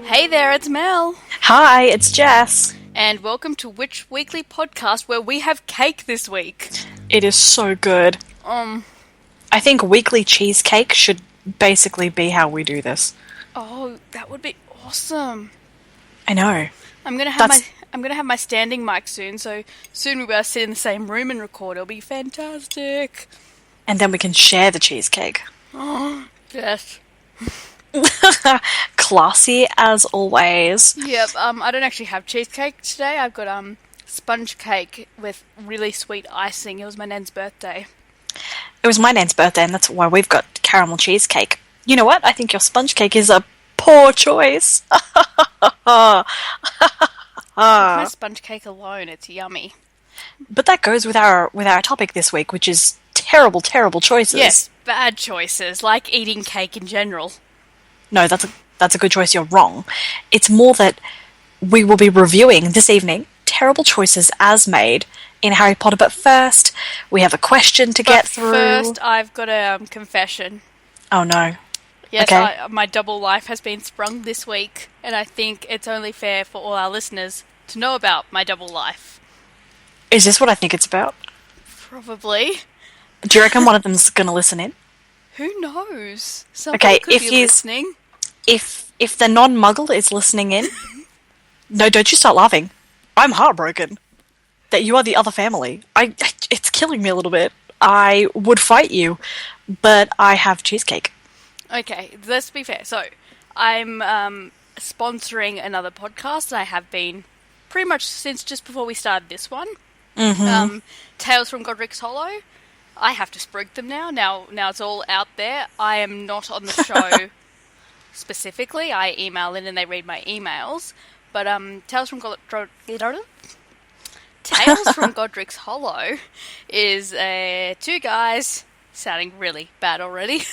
Hey there, it's Mel. Hi, it's Jess. And welcome to Which Weekly Podcast, where we have cake this week. It is so good. I think weekly cheesecake should basically be how we do this. Oh, that would be awesome. I know. I'm gonna have my standing mic soon, so soon we will sit in the same room and record. It'll be fantastic. And then we can share the cheesecake. Yes. Classy as always. Yep. I don't actually have cheesecake today. I've got sponge cake with really sweet icing. It was my nan's birthday. It was my nan's birthday, and that's why we've got caramel cheesecake. You know what? I think your sponge cake is a poor choice. My sponge cake alone, it's yummy. But that goes with our topic this week, which is terrible, terrible choices. Yes, bad choices, like eating cake in general. No, that's a good choice. You're wrong. It's more that we will be reviewing this evening terrible choices as made in Harry Potter. But first, we have a question to get through. First, I've got a confession. Oh no. Yes, okay. My double life has been sprung this week, and I think it's only fair for all our listeners to know about my double life. Is this what I think it's about? Probably. Do you reckon one of them's going to listen in? Who knows? Somebody Okay, could be listening. If the non-muggle is listening in, no, don't you start laughing. I'm heartbroken that you are the other family. It's killing me a little bit. I would fight you, but I have cheesecake. Okay, let's be fair. So, I'm sponsoring another podcast, and I have been pretty much since just before we started this one. Mm-hmm. Tales from Godric's Hollow. I have to sprig them now. Now it's all out there. I am not on the show specifically. I email in and they read my emails. But Tales from Godric's Hollow is two guys sounding really bad already.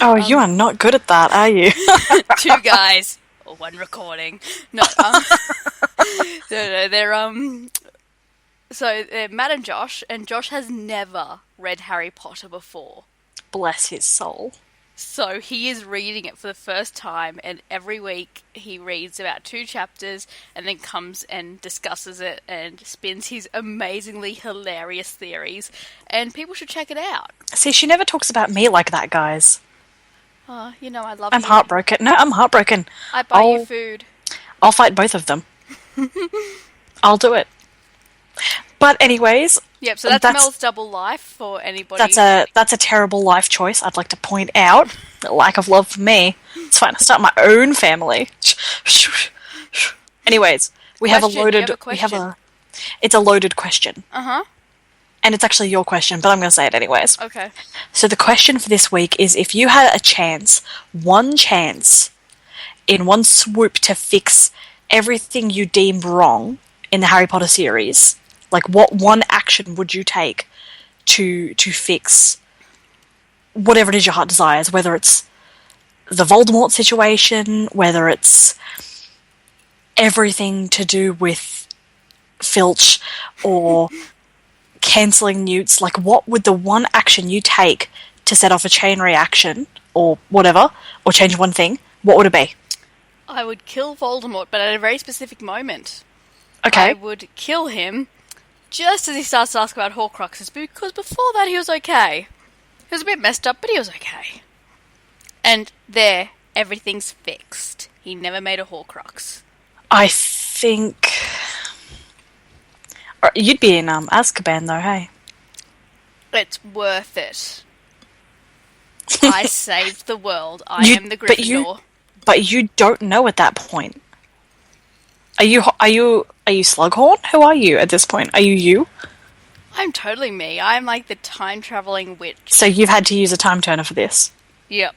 Oh, you are not good at that, are you? Two guys or one recording. No, they're So they're Matt and Josh has never read Harry Potter before. Bless his soul. So he is reading it for the first time, and every week he reads about 2 chapters and then comes and discusses it and spins his amazingly hilarious theories, and people should check it out. See, she never talks about me like that, guys. Oh, you know I love I'm you. heartbroken. No, I'm heartbroken. I buy you food. I'll fight both of them. I'll do it. But anyways... Yep, so that's Mel's double life for anybody. That's a terrible life choice, I'd like to point out. The lack of love for me. It's fine to start my own family. Anyways, it's a loaded question. Uh-huh. And it's actually your question, but I'm going to say it anyways. Okay. So the question for this week is, if you had one chance, in one swoop to fix everything you deem wrong in the Harry Potter series, like what one action would you take to fix whatever it is your heart desires, whether it's the Voldemort situation, whether it's everything to do with Filch or cancelling Newts, like what would the one action you take to set off a chain reaction or whatever, or change one thing, what would it be? I would kill Voldemort, but at a very specific moment. Okay. I would kill him just as he starts to ask about Horcruxes, because before that he was okay. He was a bit messed up, but he was okay. And there, everything's fixed. He never made a Horcrux. I think... You'd be in Azkaban, though, hey? It's worth it. I saved the world. I am the Gryffindor. But you don't know at that point. Are you Slughorn? Who are you at this point? Are you? I'm totally me. I'm like the time-traveling witch. So you've had to use a time turner for this? Yep.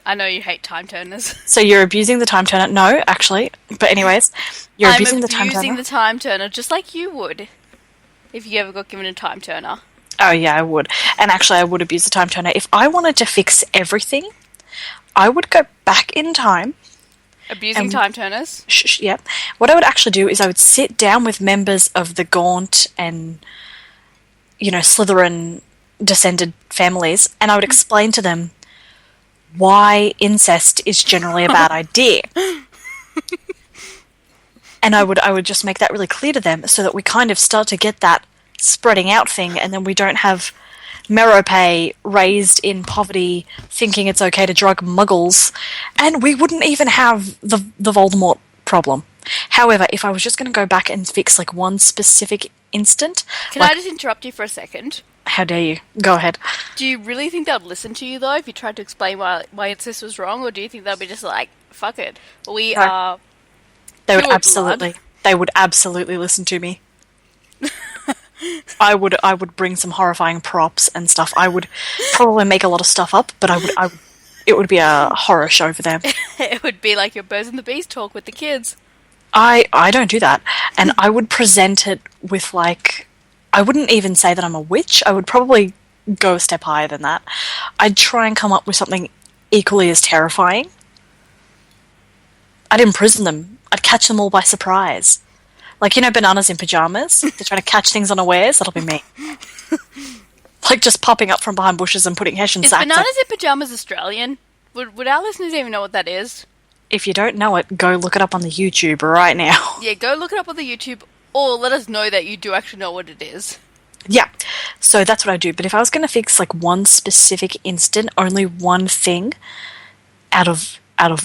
I know you hate time turners. So you're abusing the time turner? No, actually. But anyways, you're abusing the time turner. I'm abusing the time turner just like you would if you ever got given a time turner. Oh yeah, I would. And actually I would abuse the time turner. If I wanted to fix everything, I would go back in time. Abusing time turners? Yeah. What I would actually do is I would sit down with members of the Gaunt and, Slytherin descended families, and I would explain to them why incest is generally a bad idea. And I would just make that really clear to them so that we kind of start to get that spreading out thing, and then we don't have Merope raised in poverty thinking it's okay to drug muggles, and we wouldn't even have the Voldemort problem. However, if I was just going to go back and fix like one specific instant... Can I just interrupt you for a second? How dare you? Go ahead. Do you really think they'd listen to you, though, if you tried to explain why this was wrong, or do you think they'll be just like, fuck it, we No. are... They would pure absolutely... blood. They would absolutely listen to me. I would bring some horrifying props and stuff. I would probably make a lot of stuff up, but it would be a horror show for them. It would be like your Birds and the Bees talk with the kids. I don't do that. And I would present it with, like... I wouldn't even say that I'm a witch. I would probably go a step higher than that. I'd try and come up with something equally as terrifying. I'd imprison them. I'd catch them all by surprise. Like, you know, bananas in pajamas? They're trying to catch things unawares? That'll be me. Like, just popping up from behind bushes and putting Hessian Is sacks bananas in pajamas Australian? Would our listeners even know what that is? If you don't know it, go look it up on the YouTube right now. Yeah, go look it up on the YouTube, or let us know that you do actually know what it is. Yeah, so that's what I do. But if I was going to fix, like, one specific instant, only one thing out of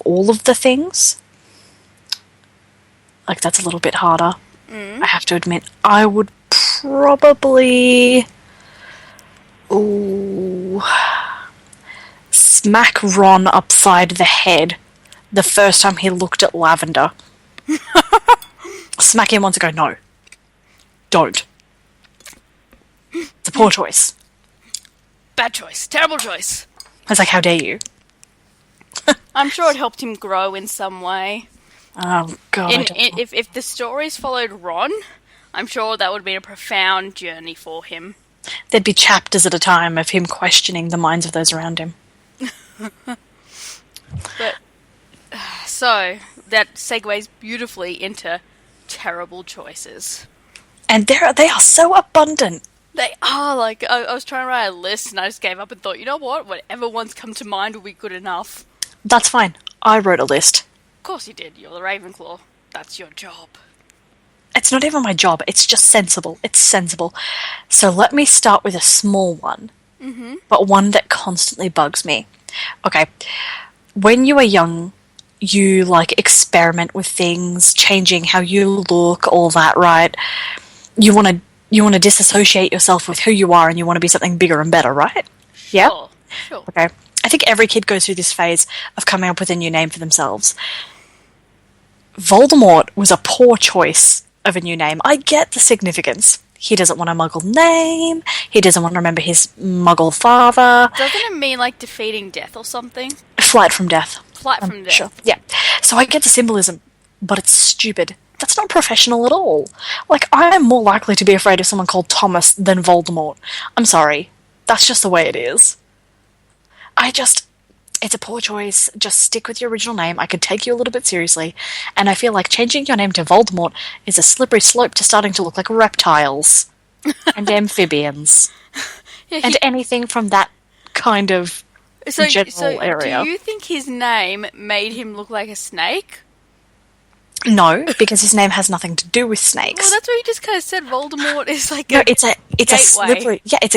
all of the things... Like, that's a little bit harder. I have to admit. I would probably... smack Ron upside the head the first time he looked at Lavender. Smack him once and go, no. Don't. It's a poor choice. Bad choice. Terrible choice. I was like, how dare you? I'm sure it helped him grow in some way. Oh, God. I don't know. If the stories followed Ron, I'm sure that would have been a profound journey for him. There'd be chapters at a time of him questioning the minds of those around him. But so that segues beautifully into terrible choices. And they are so abundant. They are, like, I was trying to write a list and I just gave up and thought, you know what? Whatever ones come to mind will be good enough. That's fine. I wrote a list. Of course you did. You're the Ravenclaw. That's your job. It's not even my job. It's just sensible. It's sensible. So let me start with a small one, but one that constantly bugs me. Okay. When you are young, you, like, experiment with things, changing how you look, all that, right? You want to disassociate yourself with who you are and you want to be something bigger and better, right? Yeah? Sure. Okay. I think every kid goes through this phase of coming up with a new name for themselves. Voldemort was a poor choice of a new name. I get the significance. He doesn't want a muggle name. He doesn't want to remember his muggle father. Doesn't it mean, like, defeating death or something? Flight from death. Flight from death. Sure. Yeah. So I get the symbolism, but it's stupid. That's not professional at all. Like, I am more likely to be afraid of someone called Thomas than Voldemort. I'm sorry. That's just the way it is. It's a poor choice. Just stick with your original name. I could take you a little bit seriously. And I feel like changing your name to Voldemort is a slippery slope to starting to look like reptiles. And amphibians. And anything from that kind of general area. Do you think his name made him look like a snake? No, because his name has nothing to do with snakes. Well, that's what you just kind of said. Voldemort is like it's a slippery. Yeah, it's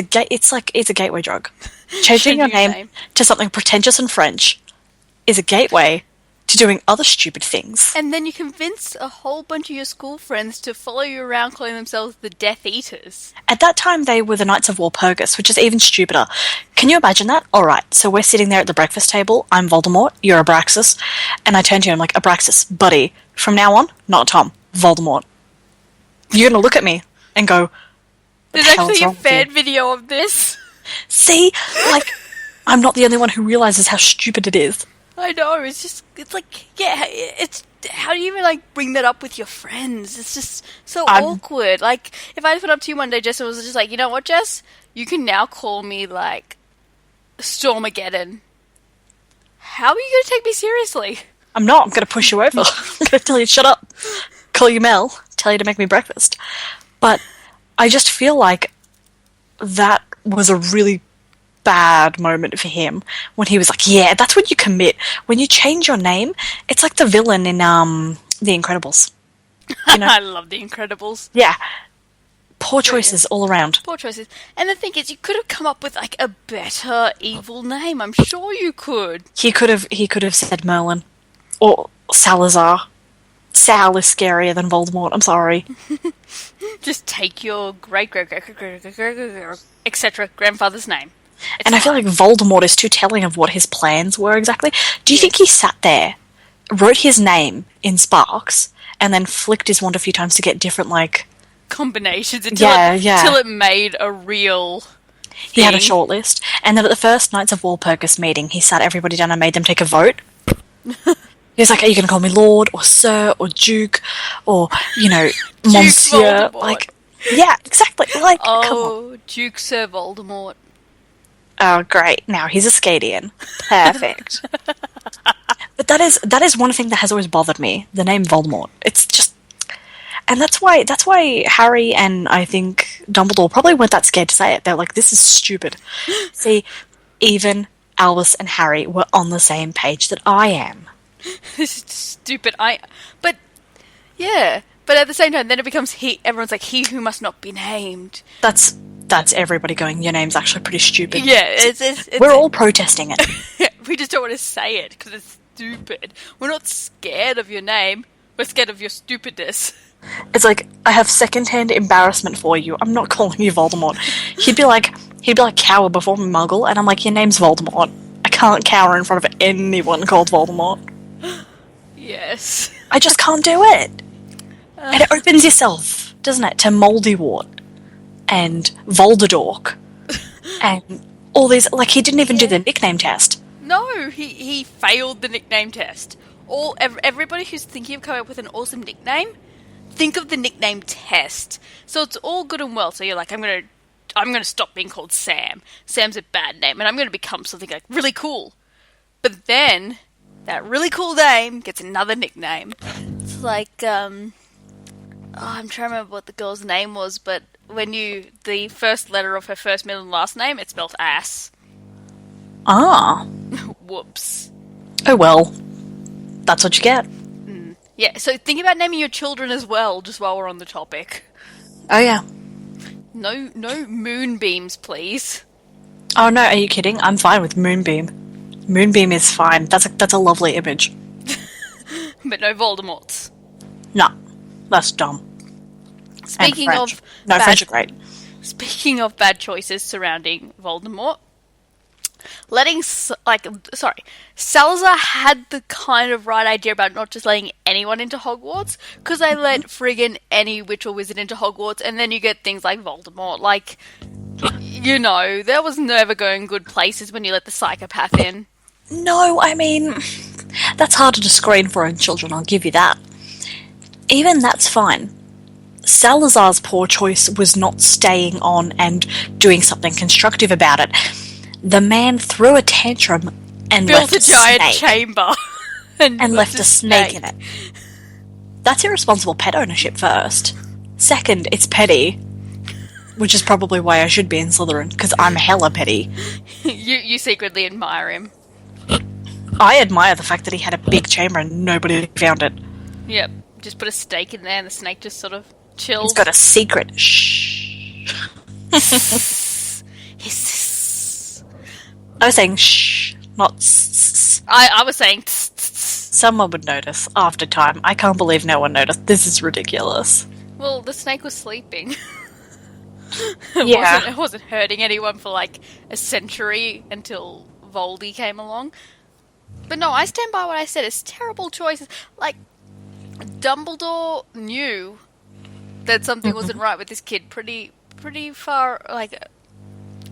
a gateway drug. Changing your name to something pretentious and French is a gateway to doing other stupid things. And then you convince a whole bunch of your school friends to follow you around calling themselves the Death Eaters. At that time, they were the Knights of Walpurgis, which is even stupider. Can you imagine that? Alright, so we're sitting there at the breakfast table. I'm Voldemort, you're Abraxas. And I turn to you and I'm like, Abraxas, buddy, from now on, not Tom, Voldemort. You're going to look at me and go, there's actually a fan video of this. See? Like, I'm not the only one who realizes how stupid it is. I know, it's like, yeah, it's, how do you even, like, bring that up with your friends? It's just so awkward. Like, if I put up to you one day, Jess, and was just like, you know what, Jess? You can now call me, like, Stormageddon. How are you going to take me seriously? I'm not. I'm going to push you over. I'm going to tell you, shut up. Call you Mel. Tell you to make me breakfast. But I just feel like that was a really bad moment for him when he was like, yeah, that's when you commit. When you change your name, it's like the villain in The Incredibles. You know? I love The Incredibles. Yeah. Poor choices all around. Poor choices. And the thing is, you could have come up with like a better evil name. I'm sure you could. He could have said Merlin. Or Salazar. Sal is scarier than Voldemort, I'm sorry. Just take your great etc. grandfather's name. It's And I feel fine. like Voldemort is too telling of what his plans were exactly. Do you think he sat there, wrote his name in sparks, and then flicked his wand a few times to get different, like... Combinations until until it made a real He had a thing. short list. And then at the first Knights of Walpurgis meeting, he sat everybody down and made them take a vote. He was like, are you going to call me Lord, or Sir, or Duke, or, you know, Monsieur? Voldemort. Like, yeah, exactly. Like, come on. Oh, Duke Sir Voldemort. Oh, great. Now he's a Scadian. Perfect. But that is one thing that has always bothered me. The name Voldemort. It's just... And that's why Harry and I think Dumbledore probably weren't that scared to say it. They're like, this is stupid. See, even Albus and Harry were on the same page that I am. This is stupid. But yeah. But at the same time, then it becomes everyone's like, he who must not be named. That's everybody going, your name's actually pretty stupid. Yeah, it's We're all protesting it. we just don't want to say it because it's stupid. We're not scared of your name. We're scared of your stupidness. It's like, I have second-hand embarrassment for you. I'm not calling you Voldemort. He'd be like cower before Muggle, and I'm like, your name's Voldemort. I can't cower in front of anyone called Voldemort. Yes. I just can't do it. And it opens yourself, doesn't it, to Moldywort and Volderdork and all these. Like, he didn't even do the nickname test. No, he failed the nickname test. Everybody who's thinking of coming up with an awesome nickname, think of the nickname test. So it's all good and well. So you're like, I'm gonna stop being called Sam. Sam's a bad name, and I'm gonna become something like really cool. But then that really cool name gets another nickname. It's like I'm trying to remember what the girl's name was, but the first letter of her first, middle, and last name, it's spelled ass. Ah. Whoops. Oh well. That's what you get. Yeah, so think about naming your children as well, just while we're on the topic. Oh yeah. No moonbeams, please. Oh no, are you kidding? I'm fine with Moonbeam. Moonbeam is fine. That's a lovely image. But no Voldemorts. No. That's dumb. Speaking and French. of No, bad, French are great. Speaking of bad choices surrounding Voldemort, Salazar had the kind of right idea about not just letting anyone into Hogwarts, because I let friggin' any witch or wizard into Hogwarts, and then you get things like Voldemort. Like, you know, that was never going good places when you let the psychopath in. No, I mean, that's harder to screen for in children, I'll give you that. Even that's fine. Salazar's poor choice was not staying on and doing something constructive about it. The man threw a tantrum and Built left a giant snake. chamber. And left a snake in it. That's irresponsible pet ownership first. Second, it's petty. Which is probably why I should be in Slytherin, because I'm hella petty. You secretly admire him. I admire the fact that he had a big chamber and nobody found it. Yep. Just put a stake in there and the snake just sort of chills. He's got a secret. Shh. I was saying shh, not s. I was saying Someone would notice after time. I can't believe no one noticed. This is ridiculous. Well, the snake was sleeping. Yeah. It wasn't hurting anyone for like a century until Voldy came along. But no, I stand by what I said. It's terrible choices. Like, Dumbledore knew that something wasn't right with this kid pretty far, like,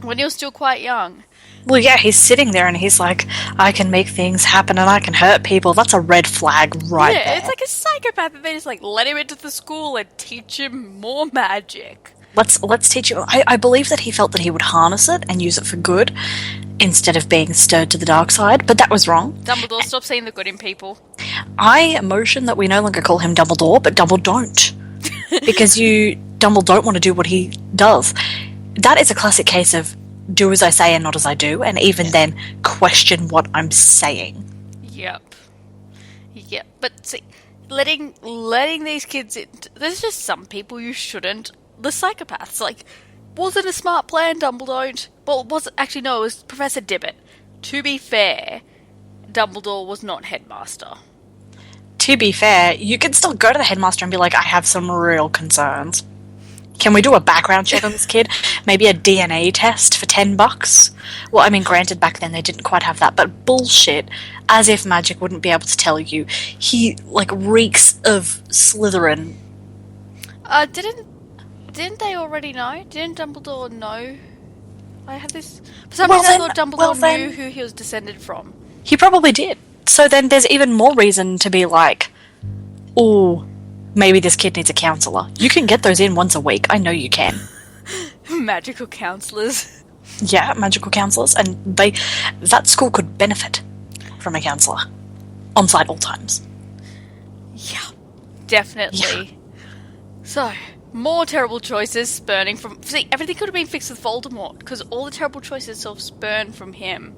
when he was still quite young. Well, yeah, he's sitting there and he's like, I can make things happen and I can hurt people. That's a red flag right there. It's like a psychopath, and they just like let him into the school and teach him more magic. Let's teach you. I believe that he felt that he would harness it and use it for good instead of being stirred to the dark side, but that was wrong. Dumbledore, stop seeing the good in people. I motion that we no longer call him Dumbledore, but Dumble don't. Because Dumble don't want to do what he does. That is a classic case of do as I say and not as I do, and even then question what I'm saying. Yep. But see, letting these kids in. There's just some people you shouldn't. The psychopaths, like, was it a smart plan, Dumbledore? Well, was it actually no? It was Professor Dibbit. To be fair, Dumbledore was not headmaster. To be fair, you can still go to the headmaster and be like, I have some real concerns. Can we do a background check on this kid? Maybe a DNA test for $10? Well, I mean, granted, back then they didn't quite have that, but bullshit. As if magic wouldn't be able to tell you. He, like, reeks of Slytherin. Didn't they already know? Didn't Dumbledore know? I have this... For some reason I thought Dumbledore knew who he was descended from. He probably did. So then there's even more reason to be like, ooh, maybe this kid needs a counsellor. You can get those in once a week. I know you can. Magical counsellors. Yeah, magical counsellors. And that school could benefit from a counsellor. On site all times. Yeah, definitely. Yeah. So, more terrible choices spurning from... See, everything could have been fixed with Voldemort, because all the terrible choices sort of spurn from him.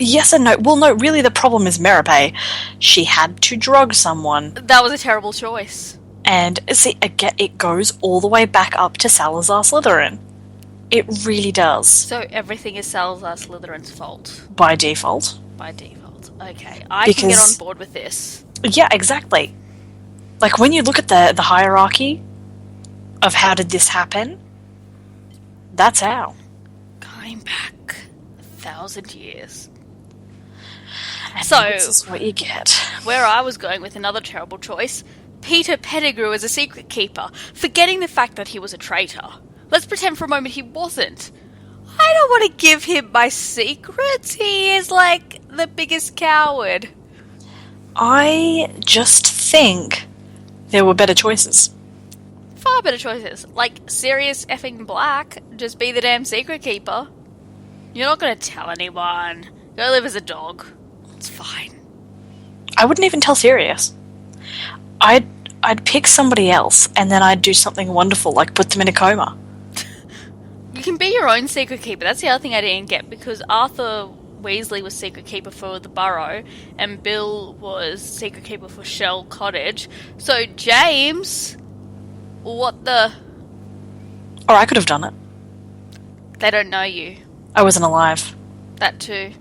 Yes and no. Well, no, really the problem is Meripe. She had to drug someone. That was a terrible choice. And, see, again, it goes all the way back up to Salazar Slytherin. It really does. So everything is Salazar Slytherin's fault? By default. By default. Okay, I can get on board with this. Yeah, exactly. Like, when you look at the hierarchy of how did this happen, that's how. Going back 1,000 years. And so, this is what you get. Where I was going with another terrible choice, Peter Pettigrew as a secret keeper, forgetting the fact that he was a traitor. Let's pretend for a moment he wasn't. I don't want to give him my secrets. He is, like, the biggest coward. I just think there were better choices. Far better choices. Like, Sirius effing Black, just be the damn secret keeper. You're not going to tell anyone. Go live as a dog. It's fine. I wouldn't even tell Sirius. I'd pick somebody else, and then I'd do something wonderful, like put them in a coma. You can be your own secret keeper. That's the other thing I didn't get, because Arthur Weasley was secret keeper for the Burrow, and Bill was secret keeper for Shell Cottage. So, James, what the... Or I could have done it. They don't know you. I wasn't alive. That too.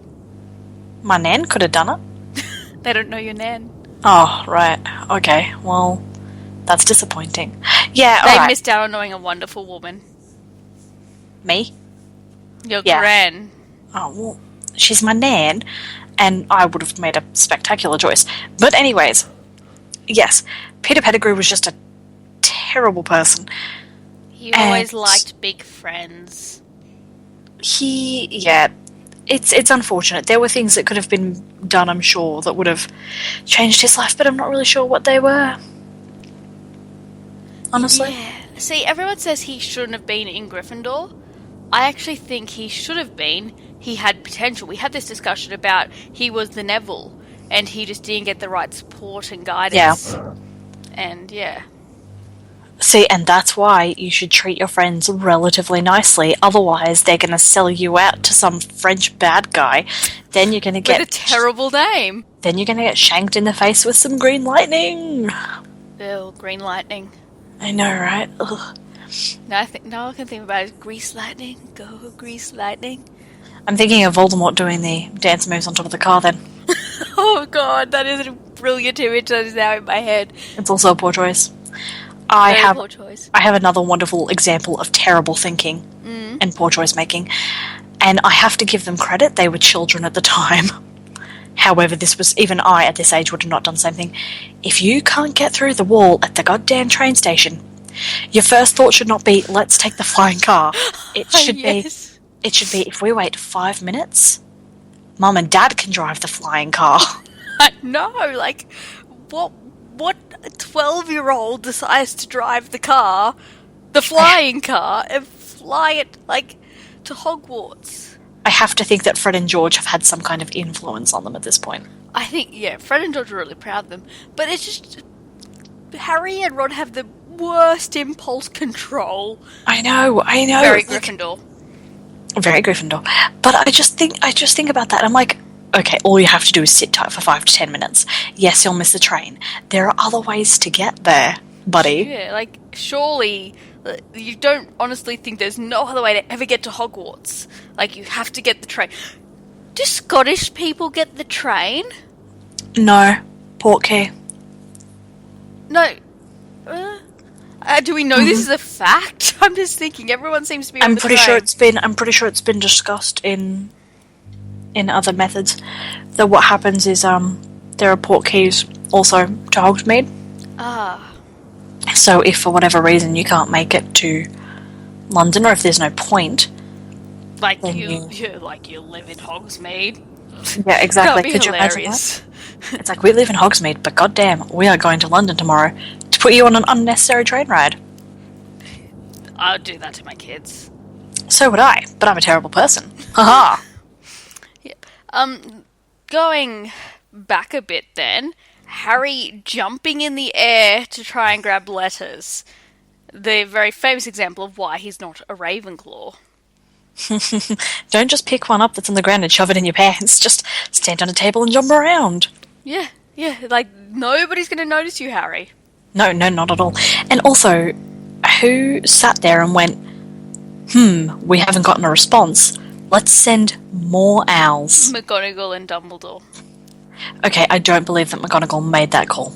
My nan could have done it. They don't know your nan. Oh, right. Okay, well, that's disappointing. Yeah, They alright. missed out on knowing a wonderful woman. Me? Your gran. Oh, well, she's my nan, and I would have made a spectacular choice. But anyways, yes, Peter Pettigrew was just a terrible person. He always liked big friends. It's unfortunate. There were things that could have been done, I'm sure, that would have changed his life, but I'm not really sure what they were. Honestly. Yeah. See, everyone says he shouldn't have been in Gryffindor. I actually think he should have been. He had potential. We had this discussion about he was the Neville, and he just didn't get the right support and guidance. Yeah. And, yeah. See, and that's why you should treat your friends relatively nicely. Otherwise, they're going to sell you out to some French bad guy. Then you're going to get... With a terrible name. Then you're going to get shanked in the face with some green lightning. Ew, green lightning. I know, right? Ugh. No, all I can think about is grease lightning. Go, grease lightning. I'm thinking of Voldemort doing the dance moves on top of the car then. Oh god, that is a brilliant image that is now in my head. It's also a poor choice. I have another wonderful example of terrible thinking and poor choice making, and I have to give them credit. They were children at the time. However, this was even I at this age would have not done the same thing. If you can't get through the wall at the goddamn train station, your first thought should not be, let's take the flying car. It should yes. be, if we wait 5 minutes, Mum and Dad can drive the flying car. No, like, what 12-year-old decides to drive the car, the flying car, and fly it, like, to Hogwarts? I have to think that Fred and George have had some kind of influence on them at this point. I think, yeah, Fred and George are really proud of them. But it's just... Harry and Ron have the worst impulse control. I know. Very Gryffindor. Very Gryffindor. But I just think about that. I'm like, okay, all you have to do is sit tight for 5 to 10 minutes. Yes, you'll miss the train. There are other ways to get there, buddy. Yeah, like, surely you don't honestly think there's no other way to ever get to Hogwarts. Like, you have to get the train. Do Scottish people get the train? No, Portkey. No. Do we know this is a fact? I'm just thinking everyone seems to be on the train. I'm pretty sure it's been discussed in other methods. That what happens is there are Portkeys also to Hogsmeade. Ah. So if for whatever reason you can't make it to London, or if there's no point, like you live in Hogsmeade. Yeah, exactly. That'd be Could hilarious. you imagine that? It's like, we live in Hogsmeade, but goddamn, we are going to London tomorrow to put you on an unnecessary train ride. I'll do that to my kids. So would I, but I'm a terrible person. Haha. Yeah. Going back a bit then, Harry jumping in the air to try and grab letters. The very famous example of why he's not a Ravenclaw. Don't just pick one up that's on the ground and shove it in your pants. Just stand on a table and jump around. Yeah, like, nobody's going to notice you, Harry. No, not at all. And also, who sat there and went, we haven't gotten a response. Let's send more owls. McGonagall and Dumbledore. Okay, I don't believe that McGonagall made that call.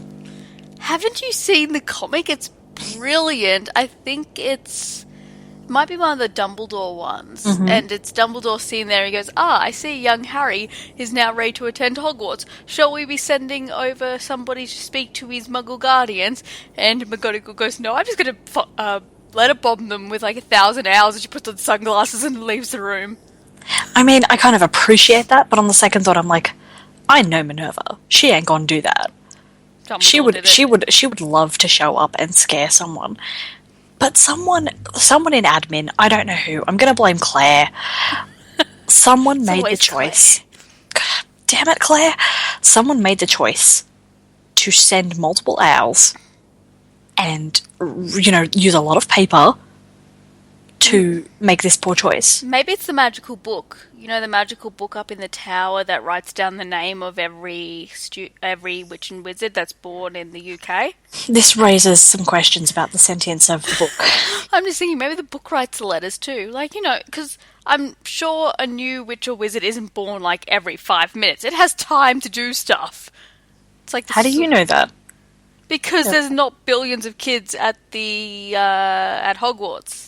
Haven't you seen the comic? It's brilliant. I think might be one of the Dumbledore ones. Mm-hmm. And it's Dumbledore sitting there. He goes, I see young Harry is now ready to attend Hogwarts. Shall we be sending over somebody to speak to his Muggle guardians? And McGonagall goes, no, I'm just going to letter bomb them with like 1,000 owls. And she puts on sunglasses and leaves the room. I mean, I kind of appreciate that, but on the second thought, I'm like, I know Minerva. She ain't gonna do that. She would love to show up and scare someone. But someone in admin, I don't know who, I'm gonna blame Claire. Someone made the choice. God, damn it, Claire. Someone made the choice to send multiple owls and, use a lot of paper to make this poor choice. Maybe it's the magical book. You know, the magical book up in the tower that writes down the name of every witch and wizard that's born in the UK? This raises some questions about the sentience of the book. I'm just thinking, maybe the book writes the letters too. Like, because I'm sure a new witch or wizard isn't born, like, every 5 minutes. It has time to do stuff. It's like... How do you know that? Because there's not billions of kids at at Hogwarts.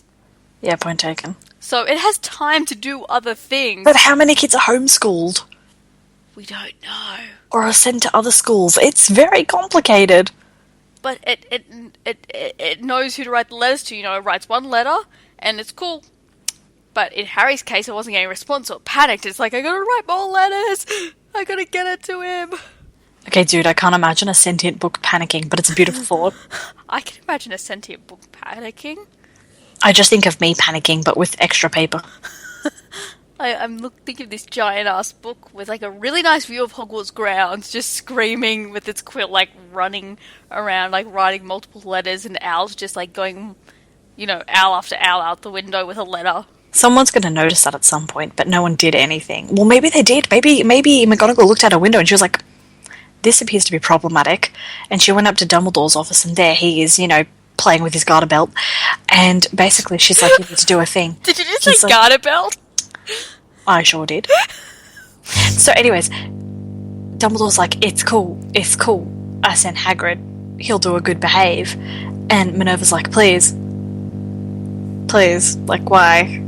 Yeah, point taken. So it has time to do other things. But how many kids are homeschooled? We don't know. Or are sent to other schools? It's very complicated. But it knows who to write the letters to. It writes one letter, and it's cool. But in Harry's case, it wasn't getting a response, so it panicked. It's like, I gotta write more letters! I gotta get it to him! Okay, dude, I can't imagine a sentient book panicking, but it's a beautiful thought. I can imagine a sentient book panicking. I just think of me panicking, but with extra paper. I'm thinking of this giant-ass book with, like, a really nice view of Hogwarts grounds, just screaming with its quill, like, running around, like, writing multiple letters, and owls just, like, going, owl after owl out the window with a letter. Someone's going to notice that at some point, but no one did anything. Well, maybe they did. Maybe McGonagall looked out a window and she was like, this appears to be problematic. And she went up to Dumbledore's office, and there he is, playing with his garter belt, and basically she's like, you need to do a thing. Did you just say garter belt? I sure did. So anyways, Dumbledore's like, it's cool, I sent Hagrid, he'll do a good behave. And Minerva's like, please, like, why?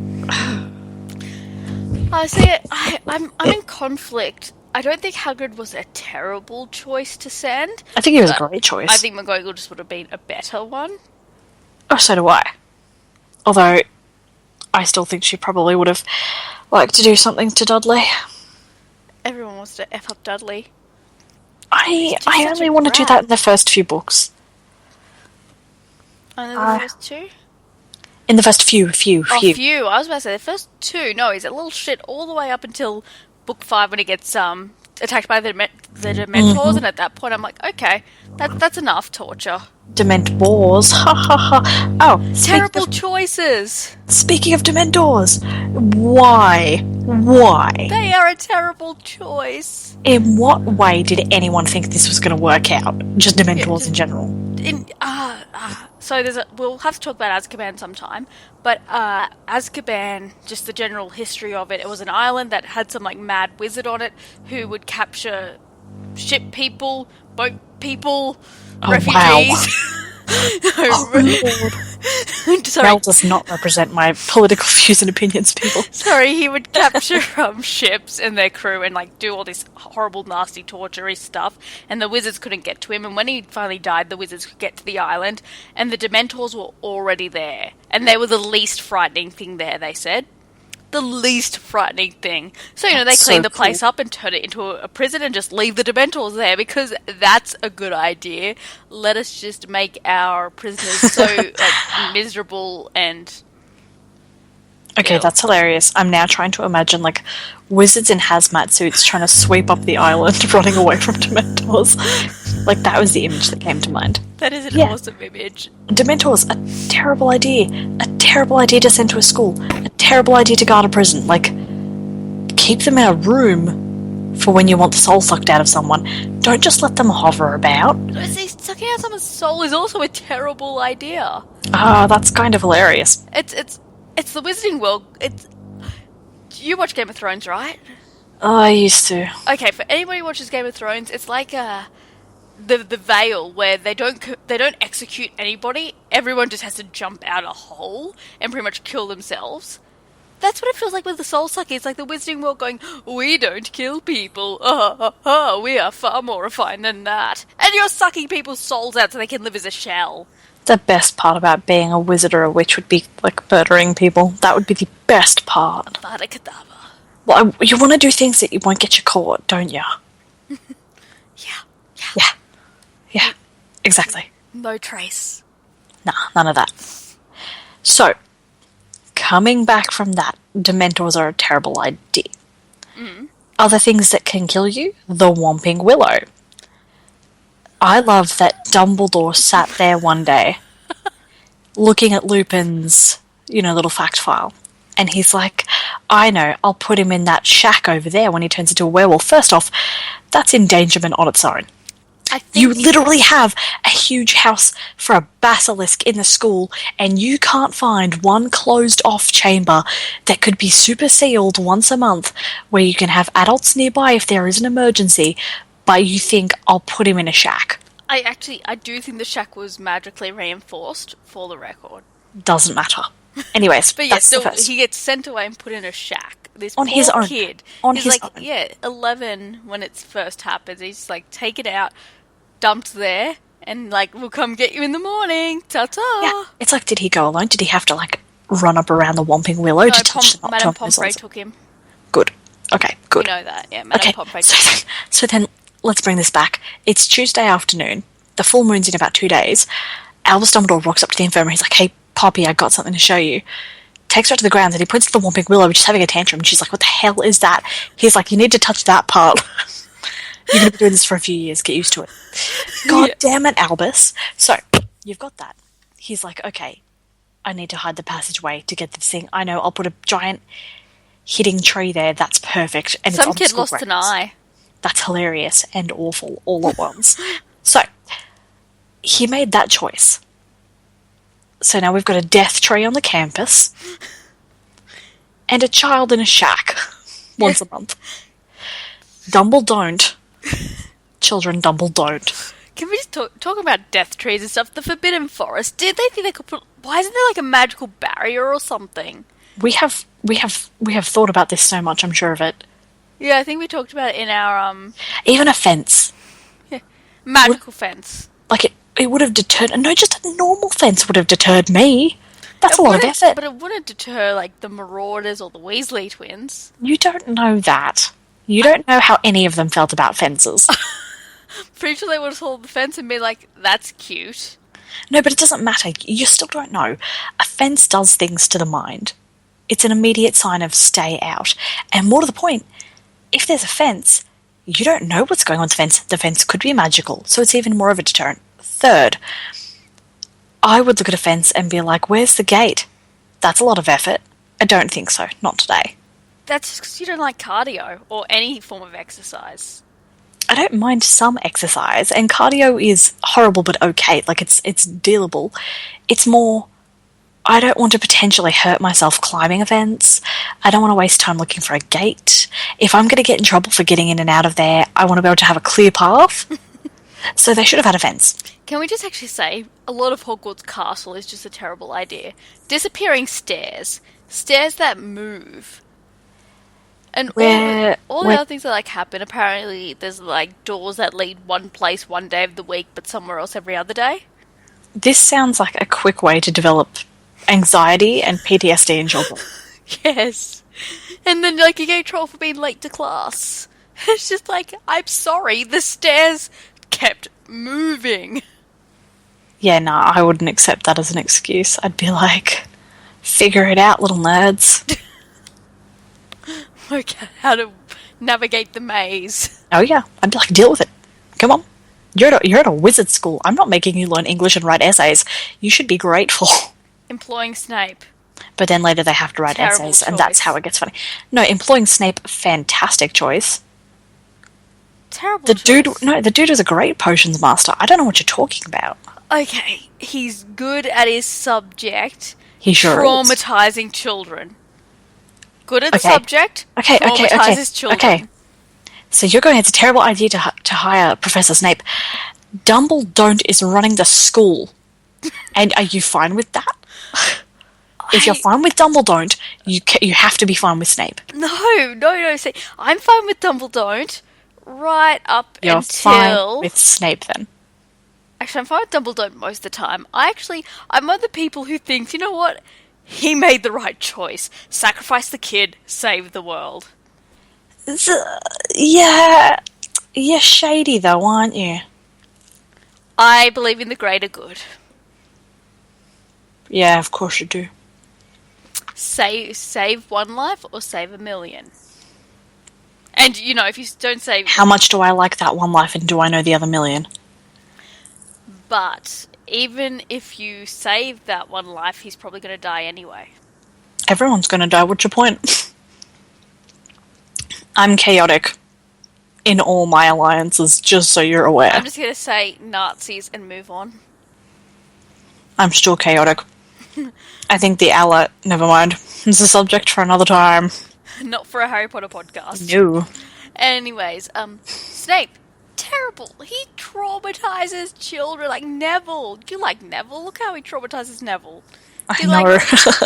I'm in conflict. I don't think Hagrid was a terrible choice to send. I think he was a great choice. I think McGonagall just would have been a better one. Oh, so do I. Although, I still think she probably would have liked to do something to Dudley. Everyone wants to F up Dudley. I only want to do that in the first few books. Only the first two? In the first few. Oh, few. I was about to say, the first two. No, he's a little shit all the way up until... Book 5 when he gets attacked by the Dementors, and at that point I'm like, okay, that's enough torture. Dementors. Ha ha ha. Oh, Terrible choices. Speaking of Dementors, why? Why? They are a terrible choice. In what way did anyone think this was going to work out? Just Dementors in general. So we'll have to talk about Azkaban sometime, but Azkaban, just the general history of it, it was an island that had some like mad wizard on it who would capture ship people, boat people, refugees. Wow. Mel does not represent my political views and opinions, people. Sorry, he would capture ships and their crew and like do all this horrible, nasty, torture-y stuff, and the wizards couldn't get to him, and when he finally died, the wizards could get to the island, and the Dementors were already there, and they were the least frightening thing there, they said. The least frightening thing. So, they clean the place up and turn it into a prison and just leave the Dementors there, because that's a good idea. Let us just make our prisoners so miserable and... Okay, that's hilarious. I'm now trying to imagine, wizards in hazmat suits trying to sweep up the island, running away from Dementors. That was the image that came to mind. That is an awesome image. Dementors, a terrible idea. A terrible idea to send to a school. A terrible idea to guard a prison. Keep them in a room for when you want the soul sucked out of someone. Don't just let them hover about. Sucking out someone's soul is also a terrible idea. That's kind of hilarious. It's the Wizarding World. You watch Game of Thrones, right? I used to. Okay, for anybody who watches Game of Thrones, it's like the Veil, where they don't execute anybody. Everyone just has to jump out a hole and pretty much kill themselves. That's what it feels like with the Soul Sucker. It's like the Wizarding World going, we don't kill people. We are far more refined than that. And you're sucking people's souls out so they can live as a shell. The best part about being a wizard or a witch would be, murdering people. That would be the best part. Vada Kedavra. Well, you want to do things that you won't get you caught, don't you? Yeah, exactly. No trace. Nah, none of that. So, coming back from that, Dementors are a terrible idea. Other things that can kill you? The Whomping Willow. I love that Dumbledore sat there one day looking at Lupin's, little fact file. And he's like, I know, I'll put him in that shack over there when he turns into a werewolf. First off, that's endangerment on its own. You literally have a huge house for a basilisk in the school, and you can't find one closed-off chamber that could be super sealed once a month where you can have adults nearby if there is an emergency, but you think, I'll put him in a shack. I do think the shack was magically reinforced, for the record. Doesn't matter. Anyways, but yeah, so he gets sent away and put in a shack. This on poor his own kid. On he's his own. Yeah, 11 when it first happens. He's taken out, dumped there, and we'll come get you in the morning. Ta-ta. Yeah, it's did he go alone? Did he have to run up around the Whomping Willow to touch the Madame Pomfrey took him. Good. Okay, good. You know that, yeah. Madame Pomfrey took him. So then, let's bring this back. It's Tuesday afternoon. The full moon's in about 2 days. Albus Dumbledore walks up to the infirmary. He's like, hey, Poppy, I got something to show you. Takes her out to the grounds, and he points to the Whomping Willow, which is having a tantrum, and she's like, what the hell is that? He's like, you need to touch that part. You're going to be doing this for a few years. Get used to it. God damn it, Albus. So, you've got that. He's like, okay, I need to hide the passageway to get this thing. I know, I'll put a giant hitting tree there. That's perfect. And some kid lost an eye. That's hilarious and awful all at once. So, he made that choice. So now we've got a death tree on the campus and a child in a shack once a month. Dumble don't. Children dumble don't. Can we just talk about death trees and stuff? The Forbidden Forest. Did they think they could put... Why isn't there a magical barrier or something? We have thought about this so much, I'm sure of it. Yeah, I think we talked about it in our even a fence. Yeah. Magical fence. It would have deterred... No, just a normal fence would have deterred me. That's a lot of effort. But it wouldn't deter, the Marauders or the Weasley twins. You don't know that. You don't know how any of them felt about fences. Pretty sure they would have saw the fence and be like, that's cute. No, but it doesn't matter. You still don't know. A fence does things to the mind. It's an immediate sign of stay out. And more to the point, if there's a fence, you don't know what's going on with the fence. The fence could be magical, so it's even more of a deterrent. Third, I would look at a fence and be like, where's the gate? That's a lot of effort. I don't think so. Not today. That's just because you don't like cardio or any form of exercise. I don't mind some exercise, and cardio is horrible but okay. Like, it's dealable. It's more, I don't want to potentially hurt myself climbing a fence. I don't want to waste time looking for a gate. If I'm going to get in trouble for getting in and out of there, I want to be able to have a clear path. So they should have had a fence. Can we just actually say, a lot of Hogwarts Castle is just a terrible idea. Disappearing stairs. Stairs that move. And all the other things that, like, happen, apparently there's, like, doors that lead one place one day of the week, but somewhere else every other day. This sounds like a quick way to develop anxiety and PTSD in children. Yes. And then, like, you get in trouble for being late to class. It's just like, I'm sorry, the stairs kept moving. Yeah, no, I wouldn't accept that as an excuse. I'd be like, figure it out, little nerds. Okay, how to navigate the maze. Oh yeah, I'd be like, deal with it. Come on. You're at a wizard school. I'm not making you learn English and write essays. You should be grateful. Employing Snape. But then later they have to write Terrible essays, choice. and that's how it gets funny. No, employing Snape, fantastic choice. Terrible The choice. dude is a great potions master. I don't know what you're talking about. Okay, he's good at his subject. He sure is. Traumatizing children. Good at the Okay. subject. Traumatizes children. Okay. So you're going, it's a terrible idea to hire Professor Snape. Dumbledore is running the school. And are you fine with that? If you're fine with Dumbledore, you have to be fine with Snape. No. See, I'm fine with Dumbledore right up You're until... fine with Snape then. Actually, I'm fine with Dumbledore most of the time. I'm one of the people who thinks, you know what? He made the right choice. Sacrifice the kid, save the world. Yeah, you're shady though, aren't you? I believe in the greater good. Yeah, of course you do. Save one life or save a million. And, you know, if you don't save... How much do I like that one life, and do I know the other million? But even if you save that one life, he's probably going to die anyway. Everyone's going to die. What's your point? I'm chaotic in all my alliances, just so you're aware. I'm just going to say Nazis and move on. I'm still chaotic. I think the ally... Never mind. It's a subject for another time. Not for a Harry Potter podcast. No. Anyways, Snape. Terrible. He traumatizes children like Neville. Do you like Neville? Look how he traumatizes Neville. I know.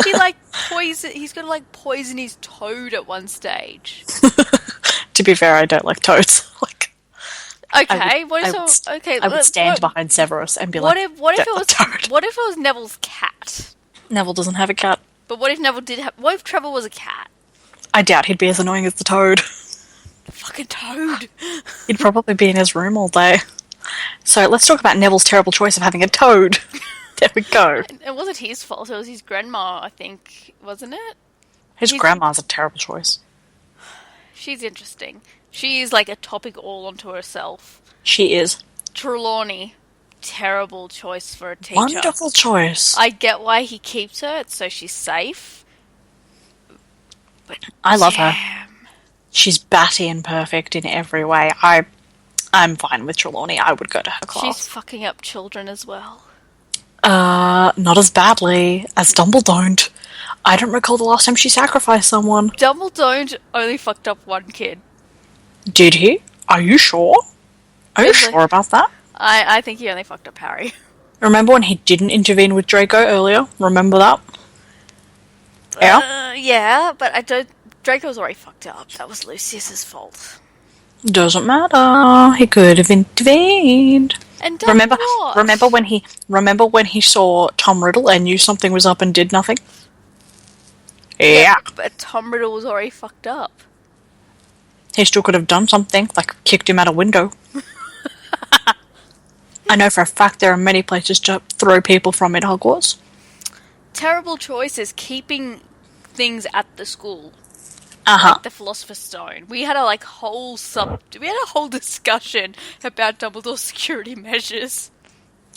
He's gonna like poison his toad at one stage. To be fair, I don't like toads. Okay, I would stand behind Severus and be what like, if it "Don't was toad." what if it was Neville's cat? Neville doesn't have a cat. But what if Neville did have? What if Trevor was a cat? I doubt he'd be as annoying as the toad. Fucking toad. He'd probably be in his room all day. So let's talk about Neville's terrible choice of having a toad. There we go. It wasn't his fault. It was his grandma, I think, wasn't it? His grandma's a terrible choice. She's interesting. She is like a topic all onto herself. She is. Trelawney, terrible choice for a teacher. Wonderful choice. I get why he keeps her, so she's safe. But I love her. damn. She's batty and perfect in every way. I'm fine with Trelawney. I would go to her class. She's fucking up children as well. Not as badly as Dumbledore. I don't recall the last time she sacrificed someone. Dumbledore only fucked up one kid. Did he? Are you sure? Are you sure about that? I think he only fucked up Harry. Remember when he didn't intervene with Draco earlier? Remember that? Yeah? Yeah, but I don't... Draco was already fucked up. That was Lucius's fault. Doesn't matter. He could have intervened. And done what? Remember when he saw Tom Riddle and knew something was up and did nothing? Yeah. But Tom Riddle was already fucked up. He still could have done something, like kicked him out a window. I know for a fact there are many places to throw people from at Hogwarts. Terrible choices keeping things at the school. Uh-huh. like the Philosopher's Stone. We had a whole discussion about Dumbledore's security measures.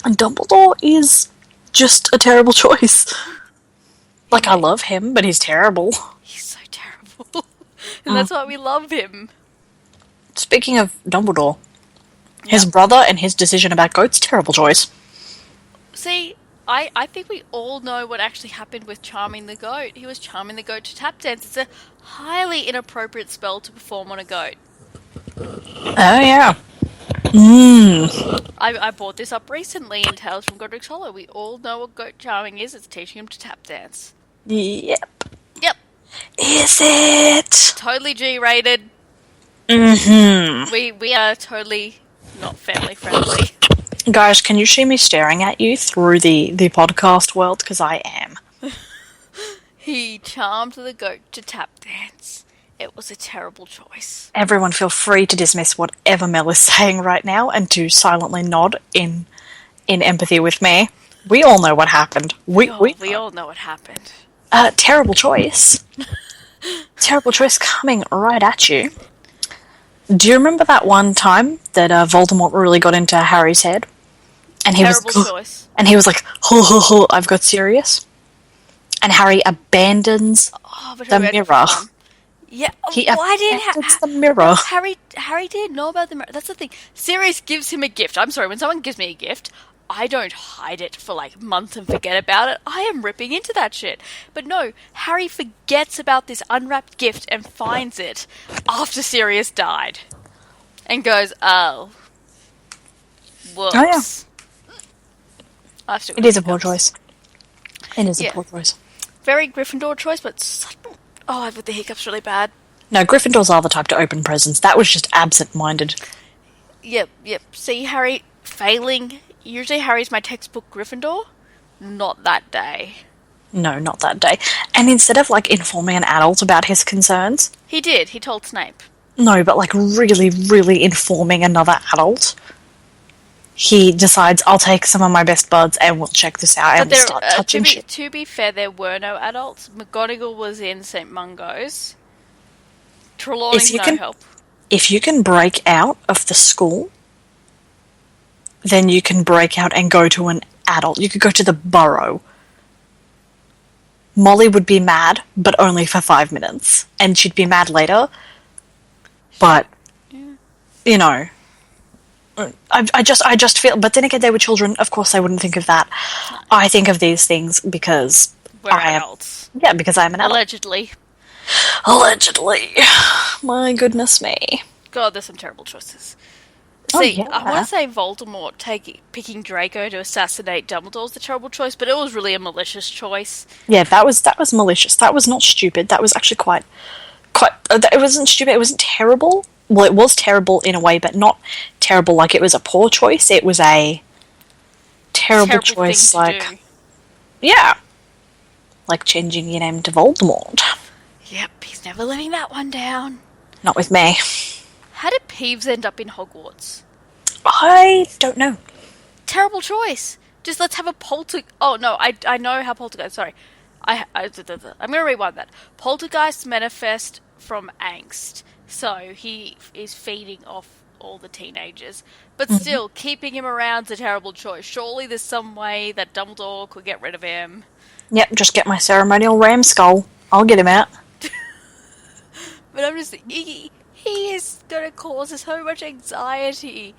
And Dumbledore is just a terrible choice. Like, I love him, but he's terrible. He's so terrible. And that's why we love him. Speaking of Dumbledore, his brother and his decision about goats, terrible choice. See, I think we all know what actually happened with Charming the Goat. He was charming the goat to tap dance. It's a highly inappropriate spell to perform on a goat. Oh, yeah. I brought this up recently in Tales from Godric's Hollow. We all know what goat charming is. It's teaching him to tap dance. Yep. Yep. Is it? Totally G-rated. Mm-hmm. We are totally not family friendly. Guys, can you see me staring at you through the podcast world? Because I am. He charmed the goat to tap dance. It was a terrible choice. Everyone feel free to dismiss whatever Mel is saying right now and to silently nod in empathy with me. We all know what happened. We all know what happened. Terrible choice. Terrible choice coming right at you. Do you remember that one time that Voldemort really got into Harry's head? And he Terrible choice. And he was like, ho, I've got serious. And Harry abandons the mirror. Yeah, He why didn't abandons the mirror. Harry didn't know about the mirror. That's the thing. Sirius gives him a gift. I'm sorry, when someone gives me a gift, I don't hide it for like months and forget about it. I am ripping into that shit. But no, Harry forgets about this unwrapped gift and finds it after Sirius died. And goes, oh. Whoops. Oh, yeah. It is a poor choice. It is a poor choice. Very Gryffindor choice, but I've got the hiccups really bad. No, Gryffindors are the type to open presents. That was just absent-minded. Yep. See, Harry failing. Usually Harry's my textbook Gryffindor. Not that day. No, not that day. And instead of, like, informing an adult about his concerns... He did. He told Snape. No, but, like, really, really informing another adult... He decides, I'll take some of my best buds and we'll check this out and we'll start touching shit. To be fair, there were no adults. McGonagall was in St. Mungo's. Trelawney's no help. If you can break out of the school, then you can break out and go to an adult. You could go to the Burrow. Molly would be mad, but only for 5 minutes. And she'd be mad later. But, you know... I just feel, but then again, they were children. Of course, I wouldn't think of that. I think of these things because we're adults. Yeah, because I'm an adult. Allegedly. My goodness me. God, there's some terrible choices. See, I want to say Voldemort picking Draco to assassinate Dumbledore's the terrible choice, but it was really a malicious choice. Yeah, that was malicious. That was not stupid. That was actually quite. It wasn't stupid. It wasn't terrible. Well, it was terrible in a way, but not terrible like it was a poor choice. It was a terrible choice, like... Yeah. Like changing your name to Voldemort. Yep, he's never letting that one down. Not with me. How did Peeves end up in Hogwarts? I don't know. Terrible choice. Just let's have a Oh, no, I know how poltergeist... Sorry. I'm going to rewind that. Poltergeist manifest from angst. So he is feeding off all the teenagers. But still, keeping him around's a terrible choice. Surely there's some way that Dumbledore could get rid of him. Yep, just get my ceremonial ram skull. I'll get him out. But I'm just... He is going to cause us so much anxiety.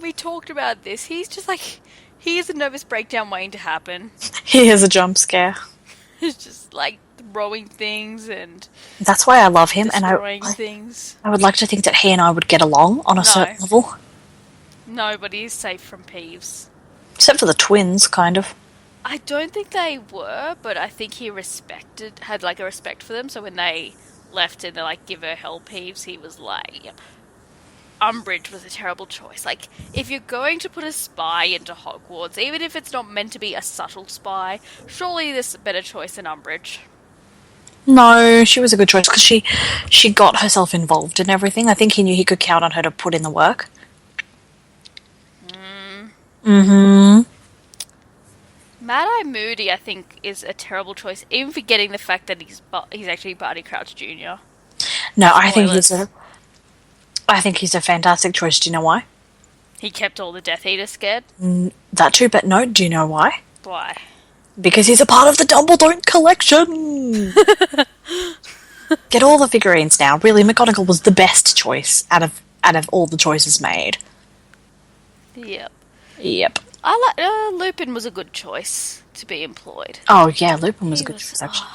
We talked about this. He's just like... He is a nervous breakdown waiting to happen. He is a jump scare. It's just like throwing things and... That's why I love him, and I would like to think that he and I would get along on a certain level. Nobody is safe from Peeves. Except for the twins, kind of. I don't think they were, but I think he had like a respect for them, so when they left and they're like, give her hell, Peeves, he was like, Umbridge was a terrible choice. Like, if you're going to put a spy into Hogwarts, even if it's not meant to be a subtle spy, surely there's a better choice than Umbridge. No, she was a good choice because she got herself involved in everything. I think he knew he could count on her to put in the work. Mad-Eye Moody, I think, is a terrible choice, even forgetting the fact that he's actually Barty Crouch Jr. No, Spoilers. I think he's a fantastic choice. Do you know why? He kept all the Death Eaters scared. That too, but no, do you know why? Why? Because he's a part of the Dumbledore collection! Get all the figurines now. Really, McGonagall was the best choice out of all the choices made. Yep. Yep. Lupin was a good choice to be employed. Oh, yeah, Lupin was a good choice, actually.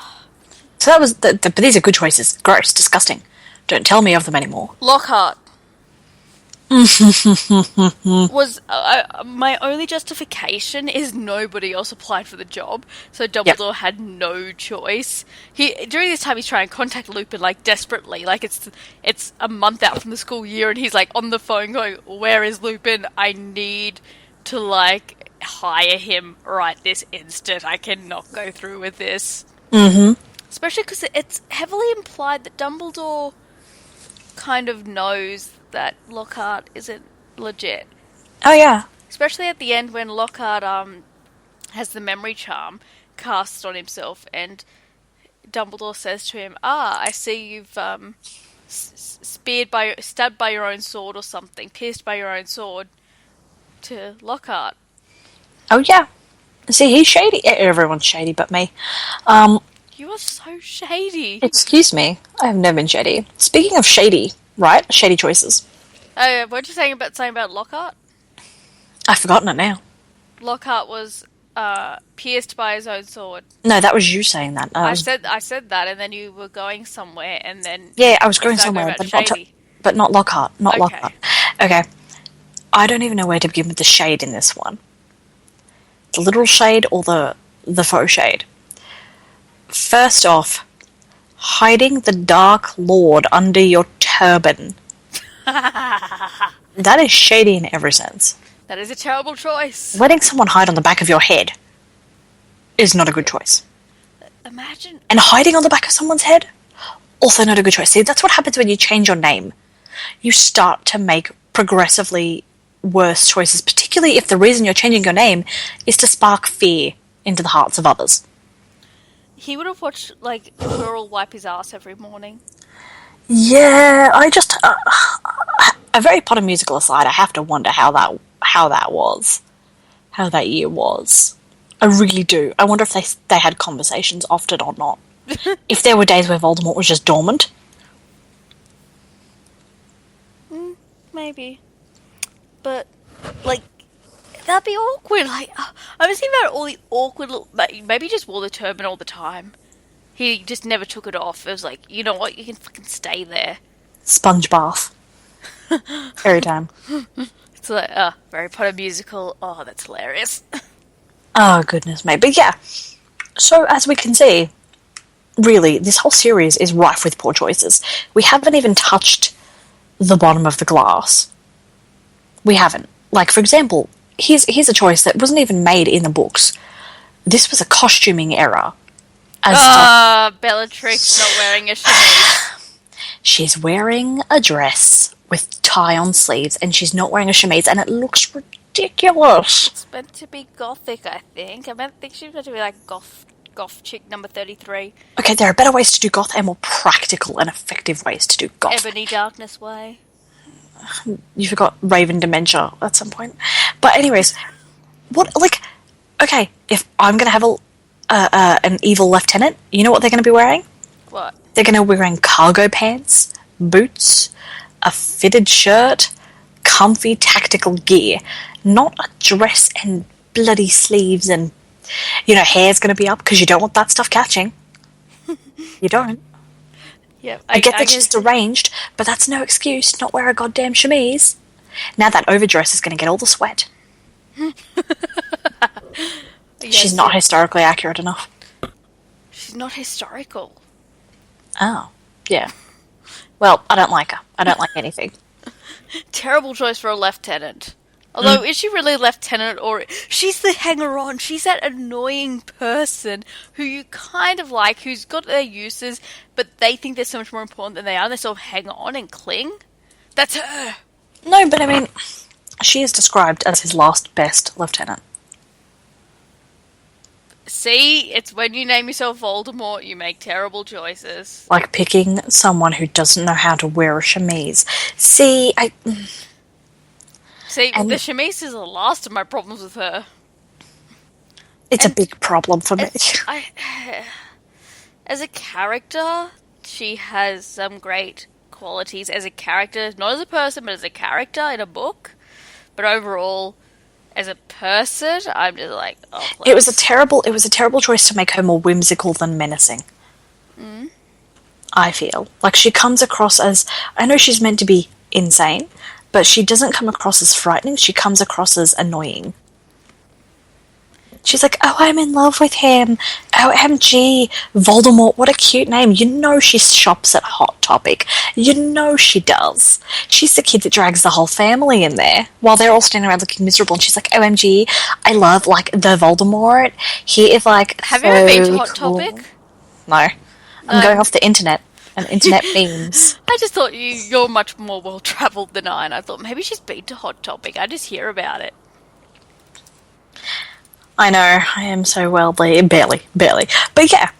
So that was... but these are good choices. Gross. Disgusting. Don't tell me of them anymore. Lockhart. was my only justification is nobody else applied for the job, so Dumbledore had no choice. During this time he's trying to contact Lupin like desperately, like it's a month out from the school year, and he's like on the phone going, "Where is Lupin? I need to like hire him right this instant. I cannot go through with this." Mm-hmm. Especially because it's heavily implied that Dumbledore kind of knows that Lockhart isn't legit. Oh, yeah. Especially at the end when Lockhart has the memory charm cast on himself, and Dumbledore says to him, I see you've stabbed by your own sword or something, pierced by your own sword, to Lockhart. Oh, yeah. See, he's shady. Everyone's shady but me. You are so shady. Excuse me. I have never been shady. Speaking of shady, right? Shady choices. Oh, what you saying about Lockhart? I've forgotten it now. Lockhart was pierced by his own sword. No, that was you saying that. I said that, and then you were going somewhere, and then yeah, I was going somewhere, but not Lockhart. Not okay. Lockhart. Okay. I don't even know where to begin with the shade in this one. The literal shade or the faux shade. First off, hiding the Dark Lord under your turban. That is shady in every sense. That is a terrible choice. Letting someone hide on the back of your head is not a good choice. Imagine. And hiding on the back of someone's head, also not a good choice. See, that's what happens when you change your name. You start to make progressively worse choices, particularly if the reason you're changing your name is to spark fear into the hearts of others. He would have watched, like, Quirrell wipe his ass every morning. Yeah, I just... a very Potter musical aside, I have to wonder how that was. How that year was. I really do. I wonder if they had conversations often or not. If there were days where Voldemort was just dormant. Maybe. But, like, that'd be awkward. Like, I was thinking about all the awkward little... Maybe he just wore the turban all the time. He just never took it off. It was like, you know what? You can fucking stay there. Sponge bath. Every time. It's like, very Potter musical. Oh, that's hilarious. Oh, goodness me. But yeah. So, as we can see, really, this whole series is rife with poor choices. We haven't even touched the bottom of the glass. We haven't. Like, for example, here's a choice that wasn't even made in the books. This was a costuming error. Bellatrix not wearing a chemise. She's wearing a dress with tie-on sleeves, and she's not wearing a chemise, and it looks ridiculous. It's meant to be gothic, I think. I think she's meant to be like goth chick number 33. Okay, there are better ways to do goth and more practical and effective ways to do goth. Ebony Darkness way. You forgot Raven Dementia at some point. But anyways, okay, if I'm going to have an evil lieutenant, you know what they're going to be wearing? What? They're going to be wearing cargo pants, boots, a fitted shirt, comfy tactical gear, not a dress and bloody sleeves and, hair's going to be up because you don't want that stuff catching. You don't. Yeah, I get that she's deranged, but that's no excuse to not wear a goddamn chemise. Now that overdress is going to get all the sweat. She's not historically accurate enough. She's not historical. Oh, yeah. Well, I don't like her. I don't like anything. Terrible choice for a lieutenant. Although, is she really a lieutenant, or... She's the hanger-on. She's that annoying person who you kind of like, who's got their uses, but they think they're so much more important than they are, and they sort of hang on and cling. That's her. No, but I mean, she is described as his last best lieutenant. See, it's when you name yourself Voldemort, you make terrible choices. Like picking someone who doesn't know how to wear a chemise. See, See, And- the chemise is the last of my problems with her. it's a And big problem for me. As a character, she has some great qualities as a character, not as a person, but as a character in a book. But overall, as a person, I'm just like, oh, please. It was a terrible choice to make her more whimsical than menacing. I feel like she comes across as, I know she's meant to be insane, but she doesn't come across as frightening. She comes across as annoying. She's like, oh, I'm in love with him. OMG, Voldemort, what a cute name. You know she shops at Hot Topic. You know she does. She's the kid that drags the whole family in there while they're all standing around looking miserable. And she's like, OMG, I love, like, the Voldemort. He is, like, Have so you ever been to Hot cool. Topic? No. I'm going off the internet and internet memes. I just thought you're much more well-travelled than I, and I thought maybe she's been to Hot Topic. I just hear about it. I know, I am so worldly. Barely. But yeah.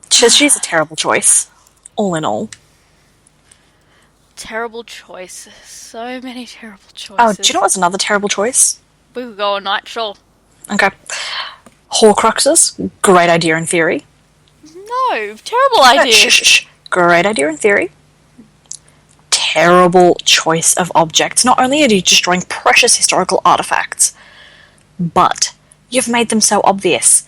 She's a terrible choice. All in all. Terrible choices. So many terrible choices. Oh, do you know what's another terrible choice? We could go all night, sure. Okay. Horcruxes. Great idea in theory. No, terrible idea. Shh. Great idea in theory. Terrible choice of objects. Not only are you destroying precious historical artifacts, but you've made them so obvious.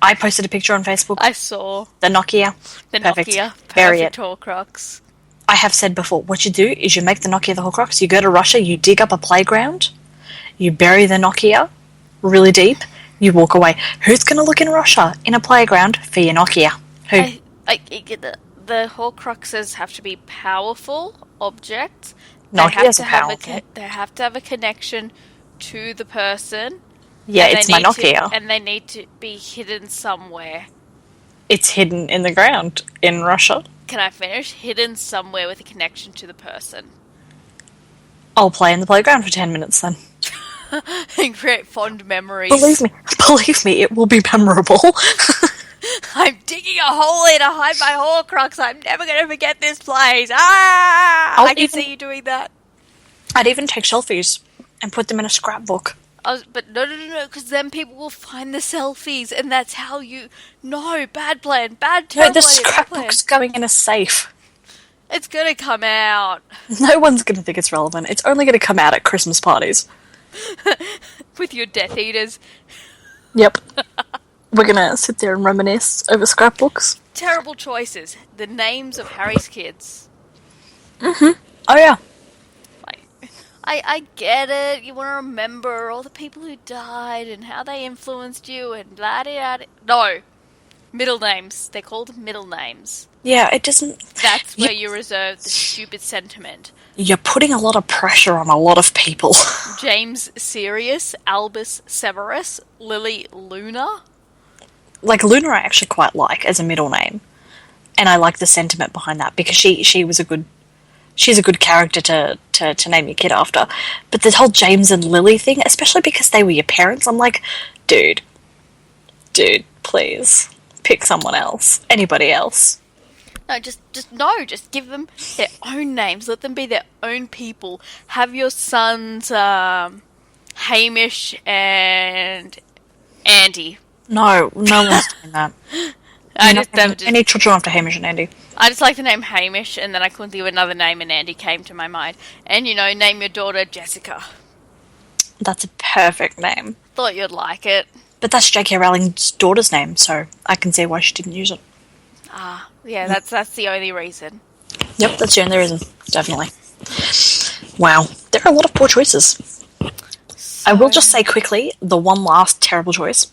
I posted a picture on Facebook. I saw The Nokia. the Perfect. Nokia. Bury Perfect it. Horcrux. I have said before, what you do is you make the Nokia the Horcrux, you go to Russia, you dig up a playground, you bury the Nokia really deep, you walk away. Who's going to look in Russia in a playground for your Nokia? Who? The Horcruxes have to be powerful objects. Nokias are powerful. They have to have a connection to the person. Yeah, and it's they my need Nokia. And they need to be hidden somewhere. It's hidden in the ground in Russia. Can I finish? Hidden somewhere with a connection to the person. I'll play in the playground for 10 minutes then. And create fond memories. Believe me, it will be memorable. I'm digging a hole in to hide my Horcrux. I'm never going to forget this place. Ah! I can see you doing that. I'd even take selfies and put them in a scrapbook. But no, because then people will find the selfies, and that's how you... No, bad plan, bad No, terrible the idea, bad plan. scrapbook's going in a safe. It's gonna come out. No one's going to think it's relevant. It's only going to come out at Christmas parties. With your Death Eaters. Yep. We're going to sit there and reminisce over scrapbooks. Terrible choices. The names of Harry's kids. Oh, yeah. Like, I get it. You want to remember all the people who died and how they influenced you and blah blah blah. No. Middle names. They're called middle names. Yeah, it doesn't... That's where you reserve the stupid sentiment. You're putting a lot of pressure on a lot of people. James Sirius, Albus Severus, Lily Luna. Like, Luna I actually quite like as a middle name. And I like the sentiment behind that, because she was a good... She's a good character to name your kid after. But the whole James and Lily thing, especially because they were your parents, I'm like, dude, please. Pick someone else. Anybody else. No, just give them their own names. Let them be their own people. Have your sons, Hamish and Andy. No one's doing that. Any children after Hamish and Andy. I just like the name Hamish, and then I couldn't think of another name, and Andy came to my mind. And, name your daughter Jessica. That's a perfect name. Thought you'd like it. But that's J.K. Rowling's daughter's name, so I can see why she didn't use it. Ah, yeah, that's the only reason. Yep, that's the only reason. Definitely. Wow. There are a lot of poor choices. I will just say quickly, the one last terrible choice.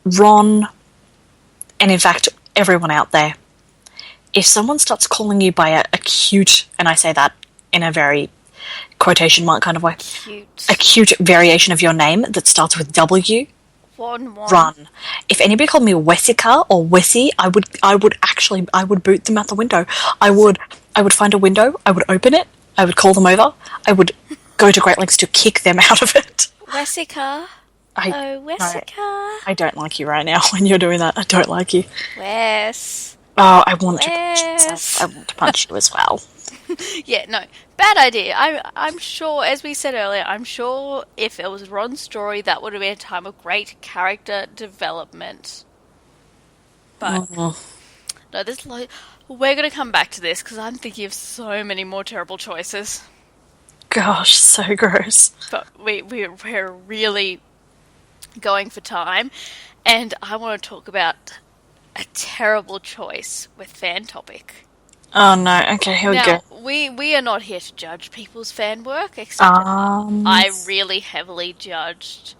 Ron, and in fact, everyone out there, if someone starts calling you by a cute, and I say that in a very quotation mark kind of way, a cute variation of your name that starts with W, run. If anybody called me Wessica or Wessie, I would boot them out the window. I would find a window, I would open it, I would call them over, I would go to great lengths to kick them out of it. Wessica. I Oh, no, Wessica. I don't like you right now when you're doing that. I don't like you. Wes. Oh, I want to punch myself. I Wes. want to punch you as well. Yeah, no, bad idea. I'm sure, as we said earlier, I'm sure if it was Ron's story, that would have been a time of great character development. But no, we're gonna come back to this because I'm thinking of so many more terrible choices. Gosh, so gross. But we're really going for time, and I want to talk about a terrible choice with fan topic. Oh no. Okay, here we go. Now, we are not here to judge people's fan work, except I really heavily judged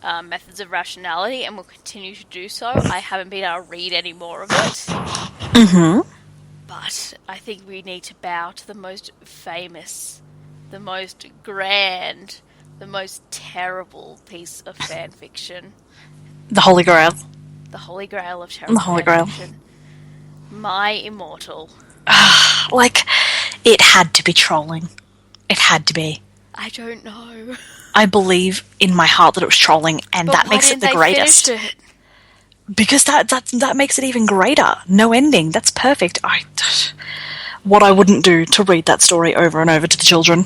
Methods of Rationality and will continue to do so. I haven't been able to read any more of it. But I think we need to bow to the most famous, the most grand, the most terrible piece of fan fiction. The Holy Grail. The Holy Grail of terrible The Holy fan Grail. fiction. My Immortal. Like, it had to be trolling. It had to be. I don't know. I believe in my heart that it was trolling, and But that why makes it didn't the they greatest. finish it? Because that makes it even greater. No ending. That's perfect. What I wouldn't do to read that story over and over to the children.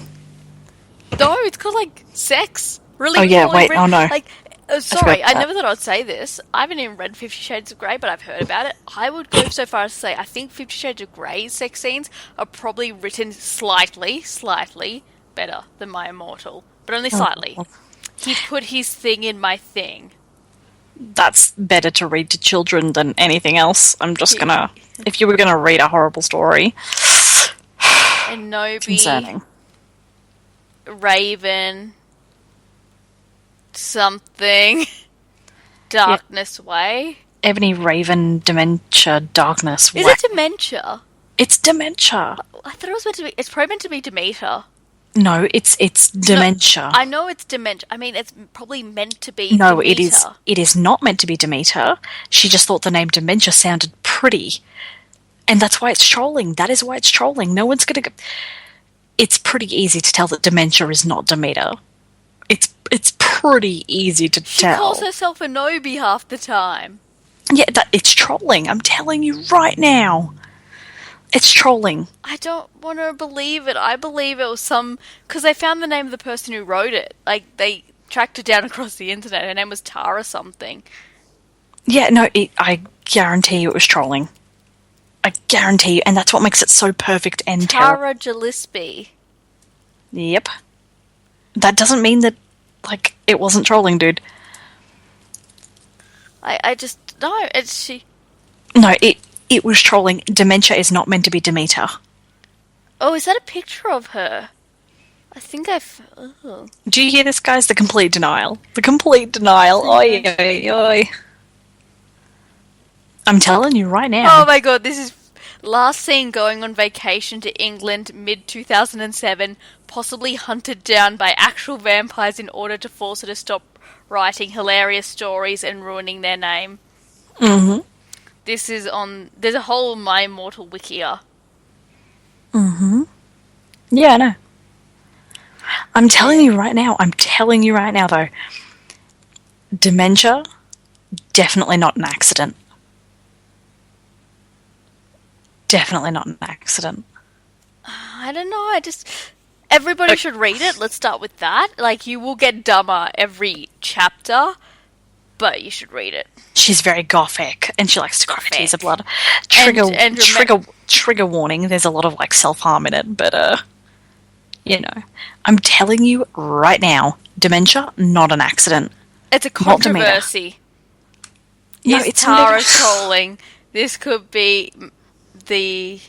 No, it's called like sex. Really? Oh, yeah, poorly wait, written. oh, no. Like, sorry, I that. never thought I'd say this. I haven't even read 50 Shades of Grey, but I've heard about it. I would go so far as to say I think 50 Shades of Grey's sex scenes are probably written slightly better than My Immortal, but only slightly. He put his thing in my thing. That's better to read to children than anything else. I'm just gonna... If you were gonna read a horrible story... And Nobi, Concerning. Raven, something, Darkness Way. Ebony, Raven, Dementia, Darkness. Is it dementia? It's Dementia. I thought it was meant to be. It's probably meant to be Demeter. No, it's Dementia. I know it's dementia. I mean, it's probably meant to be. No, Demeter. it is not meant to be Demeter. She just thought the name Dementia sounded pretty. And that's why it's trolling. That is why it's trolling. No one's gonna go... It's pretty easy to tell that Dementia is not Demeter. It's pretty easy to She tell. calls herself a Nobi half the time. Yeah, it's trolling. I'm telling you right now. It's trolling. I don't want to believe it. I believe it was because they found the name of the person who wrote it. Like, they tracked it down across the internet. Her name was Tara something. Yeah, no, I guarantee you it was trolling. I guarantee you, and that's what makes it so perfect and terrible. Tara Gillespie. Yep. That doesn't mean that, like, it wasn't trolling, dude. I just... No, it's she... No, it was trolling. Dementia is not meant to be Demeter. Oh, is that a picture of her? I think Oh. Do you hear this, guys? The complete denial. The complete denial. Oi, oi, oi. I'm telling you right now. Oh my god, this is last seen going on vacation to England mid-2007, possibly hunted down by actual vampires in order to force her to stop writing hilarious stories and ruining their name. Mm-hmm. This is on... There's a whole My Immortal wikia. Mm-hmm. Yeah, I know. I'm telling you right now, though. Dementia, definitely not an accident. Definitely not an accident. I don't know, Everybody should read it, let's start with that. Like, you will get dumber every chapter, but you should read it. She's very gothic, and she likes to cry tears of blood. And Trigger warning, there's a lot of, like, self-harm in it, but, you know. I'm telling you right now, Dementia, not an accident. It's a controversy. No, Is it's Tara not. trolling? This could be the...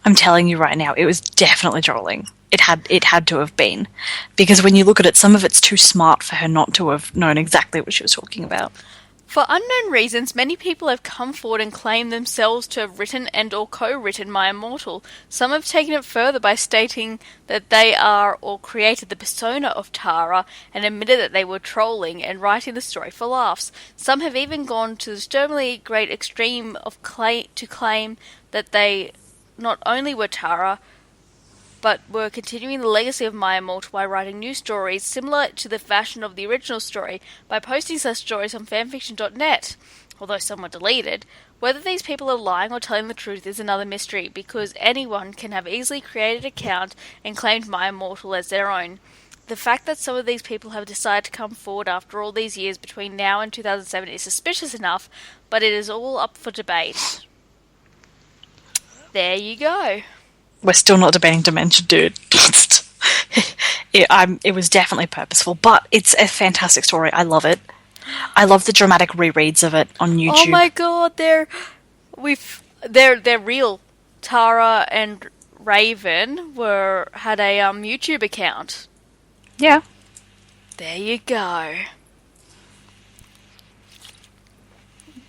I'm telling you right now, it was definitely trolling. It had to have been. Because when you look at it, some of it's too smart for her not to have known exactly what she was talking about. For unknown reasons, many people have come forward and claimed themselves to have written and or co-written My Immortal. Some have taken it further by stating that they are or created the persona of Tara and admitted that they were trolling and writing the story for laughs. Some have even gone to the disturbingly great extreme of to claim that they not only were Tara, but were continuing the legacy of My Immortal by writing new stories similar to the fashion of the original story by posting such stories on fanfiction.net, although some were deleted. Whether these people are lying or telling the truth is another mystery, because anyone can have easily created an account and claimed My Immortal as their own. The fact that some of these people have decided to come forward after all these years between now and 2007 is suspicious enough, but it is all up for debate. There you go. We're still not debating dementia, dude. It was definitely purposeful, but it's a fantastic story. I love it. I love the dramatic rereads of it on YouTube. Oh my god, they're real. Tara and Raven had a YouTube account. Yeah. There you go.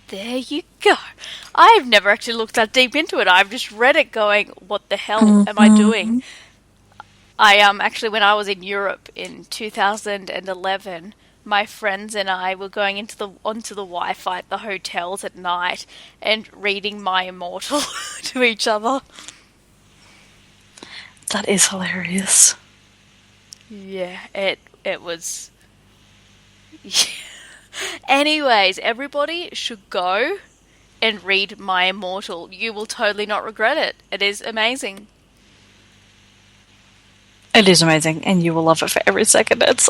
There you go. I've never actually looked that deep into it. I've just read it going, what the hell am I doing? I actually, when I was in Europe in 2011, my friends and I were going onto the Wi-Fi at the hotels at night and reading My Immortal to each other. That is hilarious. Yeah, it was. Yeah. Anyways, everybody should go and read My Immortal. You will totally not regret it. It is amazing. It is amazing, and you will love it for every second. It's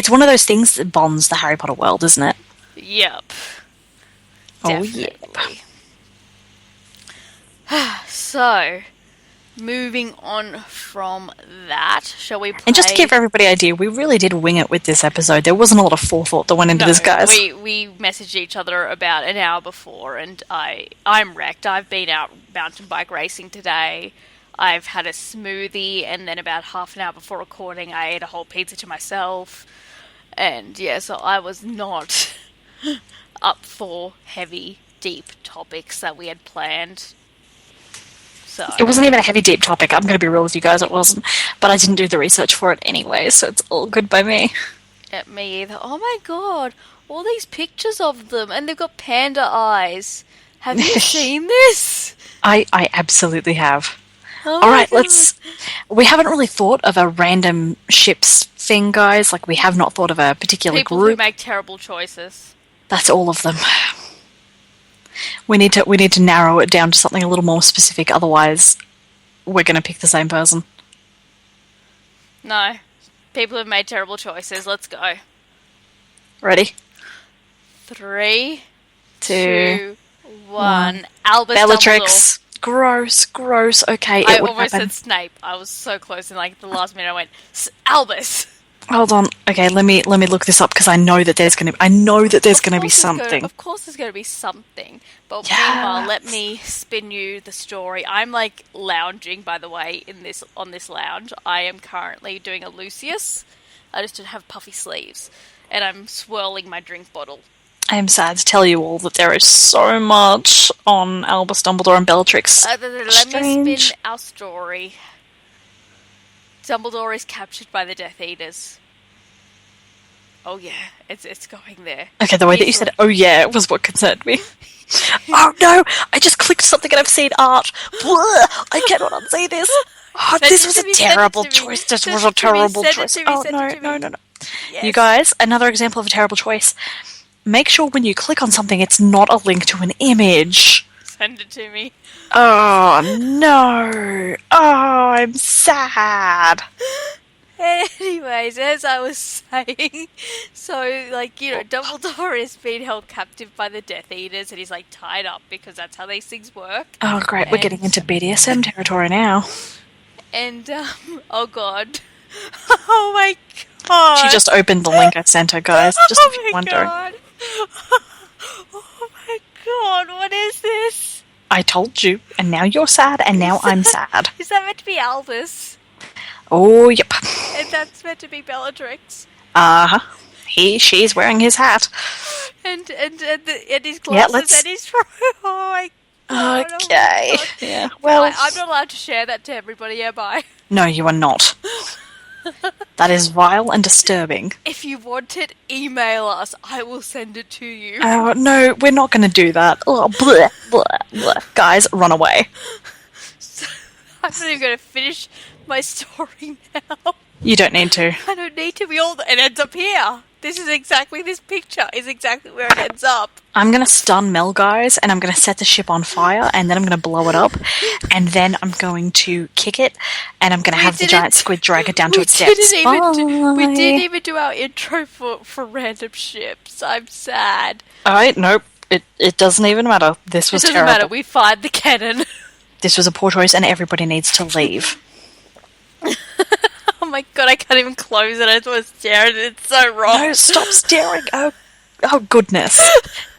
one of those things that bonds the Harry Potter world, isn't it? Yep. Definitely. So, moving on from that, shall we play... And just to give everybody an idea, we really did wing it with this episode. There wasn't a lot of forethought that went into this, guys. We messaged each other about an hour before, and I'm wrecked. I've been out mountain bike racing today. I've had a smoothie, and then about half an hour before recording, I ate a whole pizza to myself. And yeah, so I was not up for heavy, deep topics that we had planned. So it wasn't even a heavy, deep topic. I'm going to be real with you guys, it wasn't. But I didn't do the research for it anyway, so it's all good by me. Me either. Oh my god, all these pictures of them, and they've got panda eyes. Have you seen this? I absolutely have. Oh Alright, God. we haven't really thought of a random ships thing, guys. Like, we have not thought of a particular People group. who make terrible choices. That's all of them. We need to narrow it down to something a little more specific, otherwise we're going to pick the same person. No. People have made terrible choices. Let's go. Ready? 3, 2, 1. Albus Bellatrix. Gross. Okay, I it would almost happen. said Snape. I was so close, and like the last minute I went, Albus! Hold on. Okay, let me look this up, because I know that there's going to be something. Of course there's going to be something. But Yeah. meanwhile, let me spin you the story. I'm like lounging, by the way, on this lounge. I am currently doing a Lucius. I just don't have puffy sleeves. And I'm swirling my drink bottle. I am sad to tell you all that there is so much on Albus Dumbledore and Bellatrix. Let me spin our story. Dumbledore is captured by the Death Eaters. Oh yeah, it's going there. Okay, the way that you said, "oh yeah," was what concerned me. Oh no! I just clicked something and I've seen art. Blah, I cannot unsee this. Oh, this was a terrible choice. This was a terrible choice. Oh no! Yes. You guys, another example of a terrible choice. Make sure when you click on something, it's not a link to an image. Send it to me. Oh no! Oh, I'm sad. Anyways, as I was saying, so, like, you know, Dumbledore is being held captive by the Death Eaters, and he's, like, tied up, because that's how these things work. Oh great, we're getting into BDSM territory now. And, oh god. Oh my god. She just opened the link I sent her, guys, just if you're wondering. God. Oh my god, what is this? I told you, and now you're sad, and now I'm sad. Is that meant to be Albus? Oh, yep. And that's meant to be Bellatrix? Uh-huh. She's wearing his hat. And his glasses and his... Oh my god. Okay. Oh my god. Yeah, well... I'm not allowed to share that to everybody, am I? No, you are not. That is vile and disturbing. If you want it, email us. I will send it to you. Oh, no, we're not going to do that. Oh, bleh, bleh, bleh. Guys, run away. I'm not even going to finish my story now. You don't need to. I don't need to be all... It ends up here. This picture is exactly where it ends up. I'm going to stun Mel, guys, and I'm going to set the ship on fire, and then I'm going to blow it up, and then I'm going to kick it, and I'm going to have the giant squid drag it down to its depths. We didn't even do our intro for random ships. I'm sad. Alright, nope. It doesn't even matter. This was terrible. It doesn't matter. We fired the cannon. This was a poor choice, and everybody needs to leave. Oh my god, I can't even close it. I just want to stare at it. It's so wrong. No, stop staring. Oh goodness.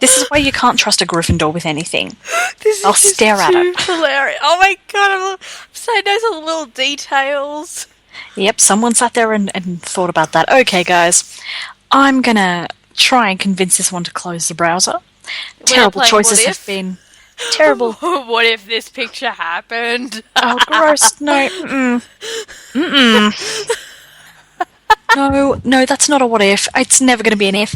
This is why you can't trust a Gryffindor with anything. I'll stare at it. Hilarious. Oh my god, I'm saying those are little details. Yep, someone sat there and thought about that. Okay, guys, I'm gonna try and convince this one to close the browser. Terrible choices have been... Terrible. What if this picture happened? Oh, gross. No. No, that's not a what if. It's never going to be an if.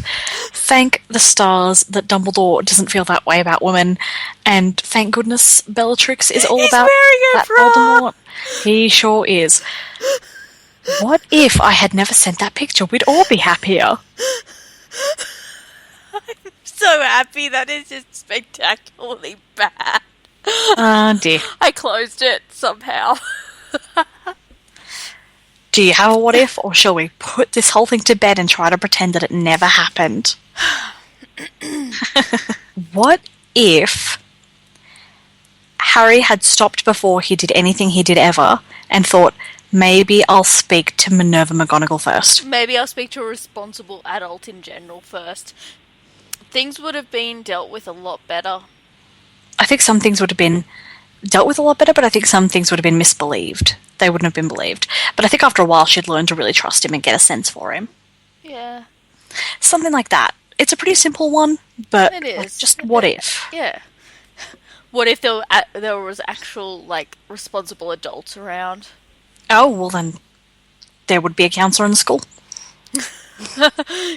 Thank the stars that Dumbledore doesn't feel that way about women, and thank goodness Bellatrix is all about that Voldemort. He sure is. What if I had never sent that picture? We'd all be happier. I'm so happy that is just spectacularly bad. Dear. I closed it somehow. Do you have a what if, or shall we put this whole thing to bed and try to pretend that it never happened? What if Harry had stopped before he did anything he did ever and thought, maybe I'll speak to Minerva McGonagall first? Maybe I'll speak to a responsible adult in general first. Things would have been dealt with a lot better. I think some things would have been dealt with a lot better, but I think some things would have been misbelieved. They wouldn't have been believed. But I think after a while she'd learn to really trust him and get a sense for him. Yeah. Something like that. It's a pretty simple one, but it is. Like, just what if? Yeah. What if there was actual, like, responsible adults around? Oh, well then, there would be a counsellor in the school.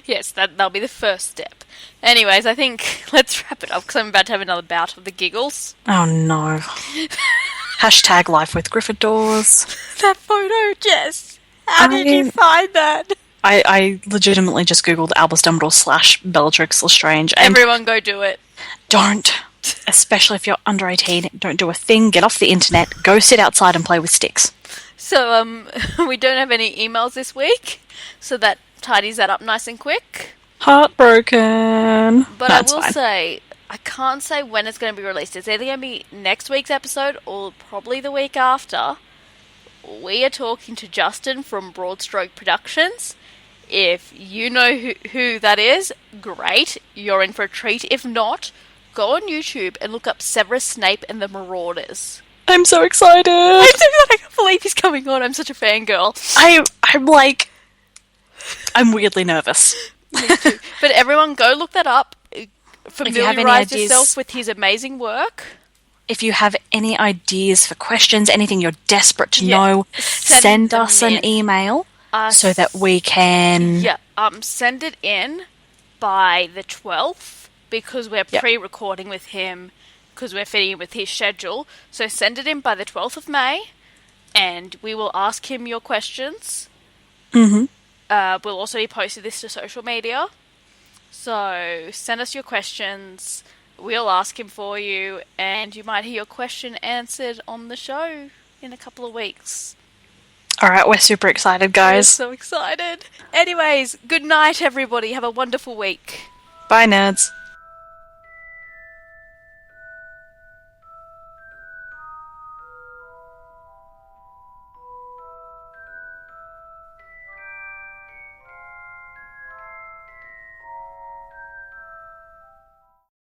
Yes, that'll be the first step. Anyways, I think let's wrap it up because I'm about to have another bout of the giggles. Oh no. Hashtag life with Gryffindors. That photo, Jess. How did you find that? I legitimately just googled Albus Dumbledore / Bellatrix Lestrange. And everyone go do it. Don't. Especially if you're under 18. Don't do a thing. Get off the internet. Go sit outside and play with sticks. So, we don't have any emails this week. So that tidies that up nice and quick. Heartbroken. But I will say, I can't say when it's going to be released. It's either going to be next week's episode or probably the week after. We are talking to Justin from Broadstroke Productions. If you know who that is, great. You're in for a treat. If not, go on YouTube and look up Severus Snape and the Marauders. I'm so excited. I can't believe he's coming on. I'm such a fangirl. I'm weirdly nervous. Me too. But everyone go look that up. Familiarise yourself with his amazing work. If you have any ideas for questions, anything you're desperate to know, send us an email so that we can... Yeah, send it in by the 12th because we're pre-recording with him because we're fitting in with his schedule. So send it in by the 12th of May and we will ask him your questions. Mm-hmm. We'll also be posting this to social media. So send us your questions. We'll ask him for you, and you might hear your question answered on the show in a couple of weeks. Alright, we're super excited, guys. We're so excited. Anyways, good night, everybody. Have a wonderful week. Bye, nerds.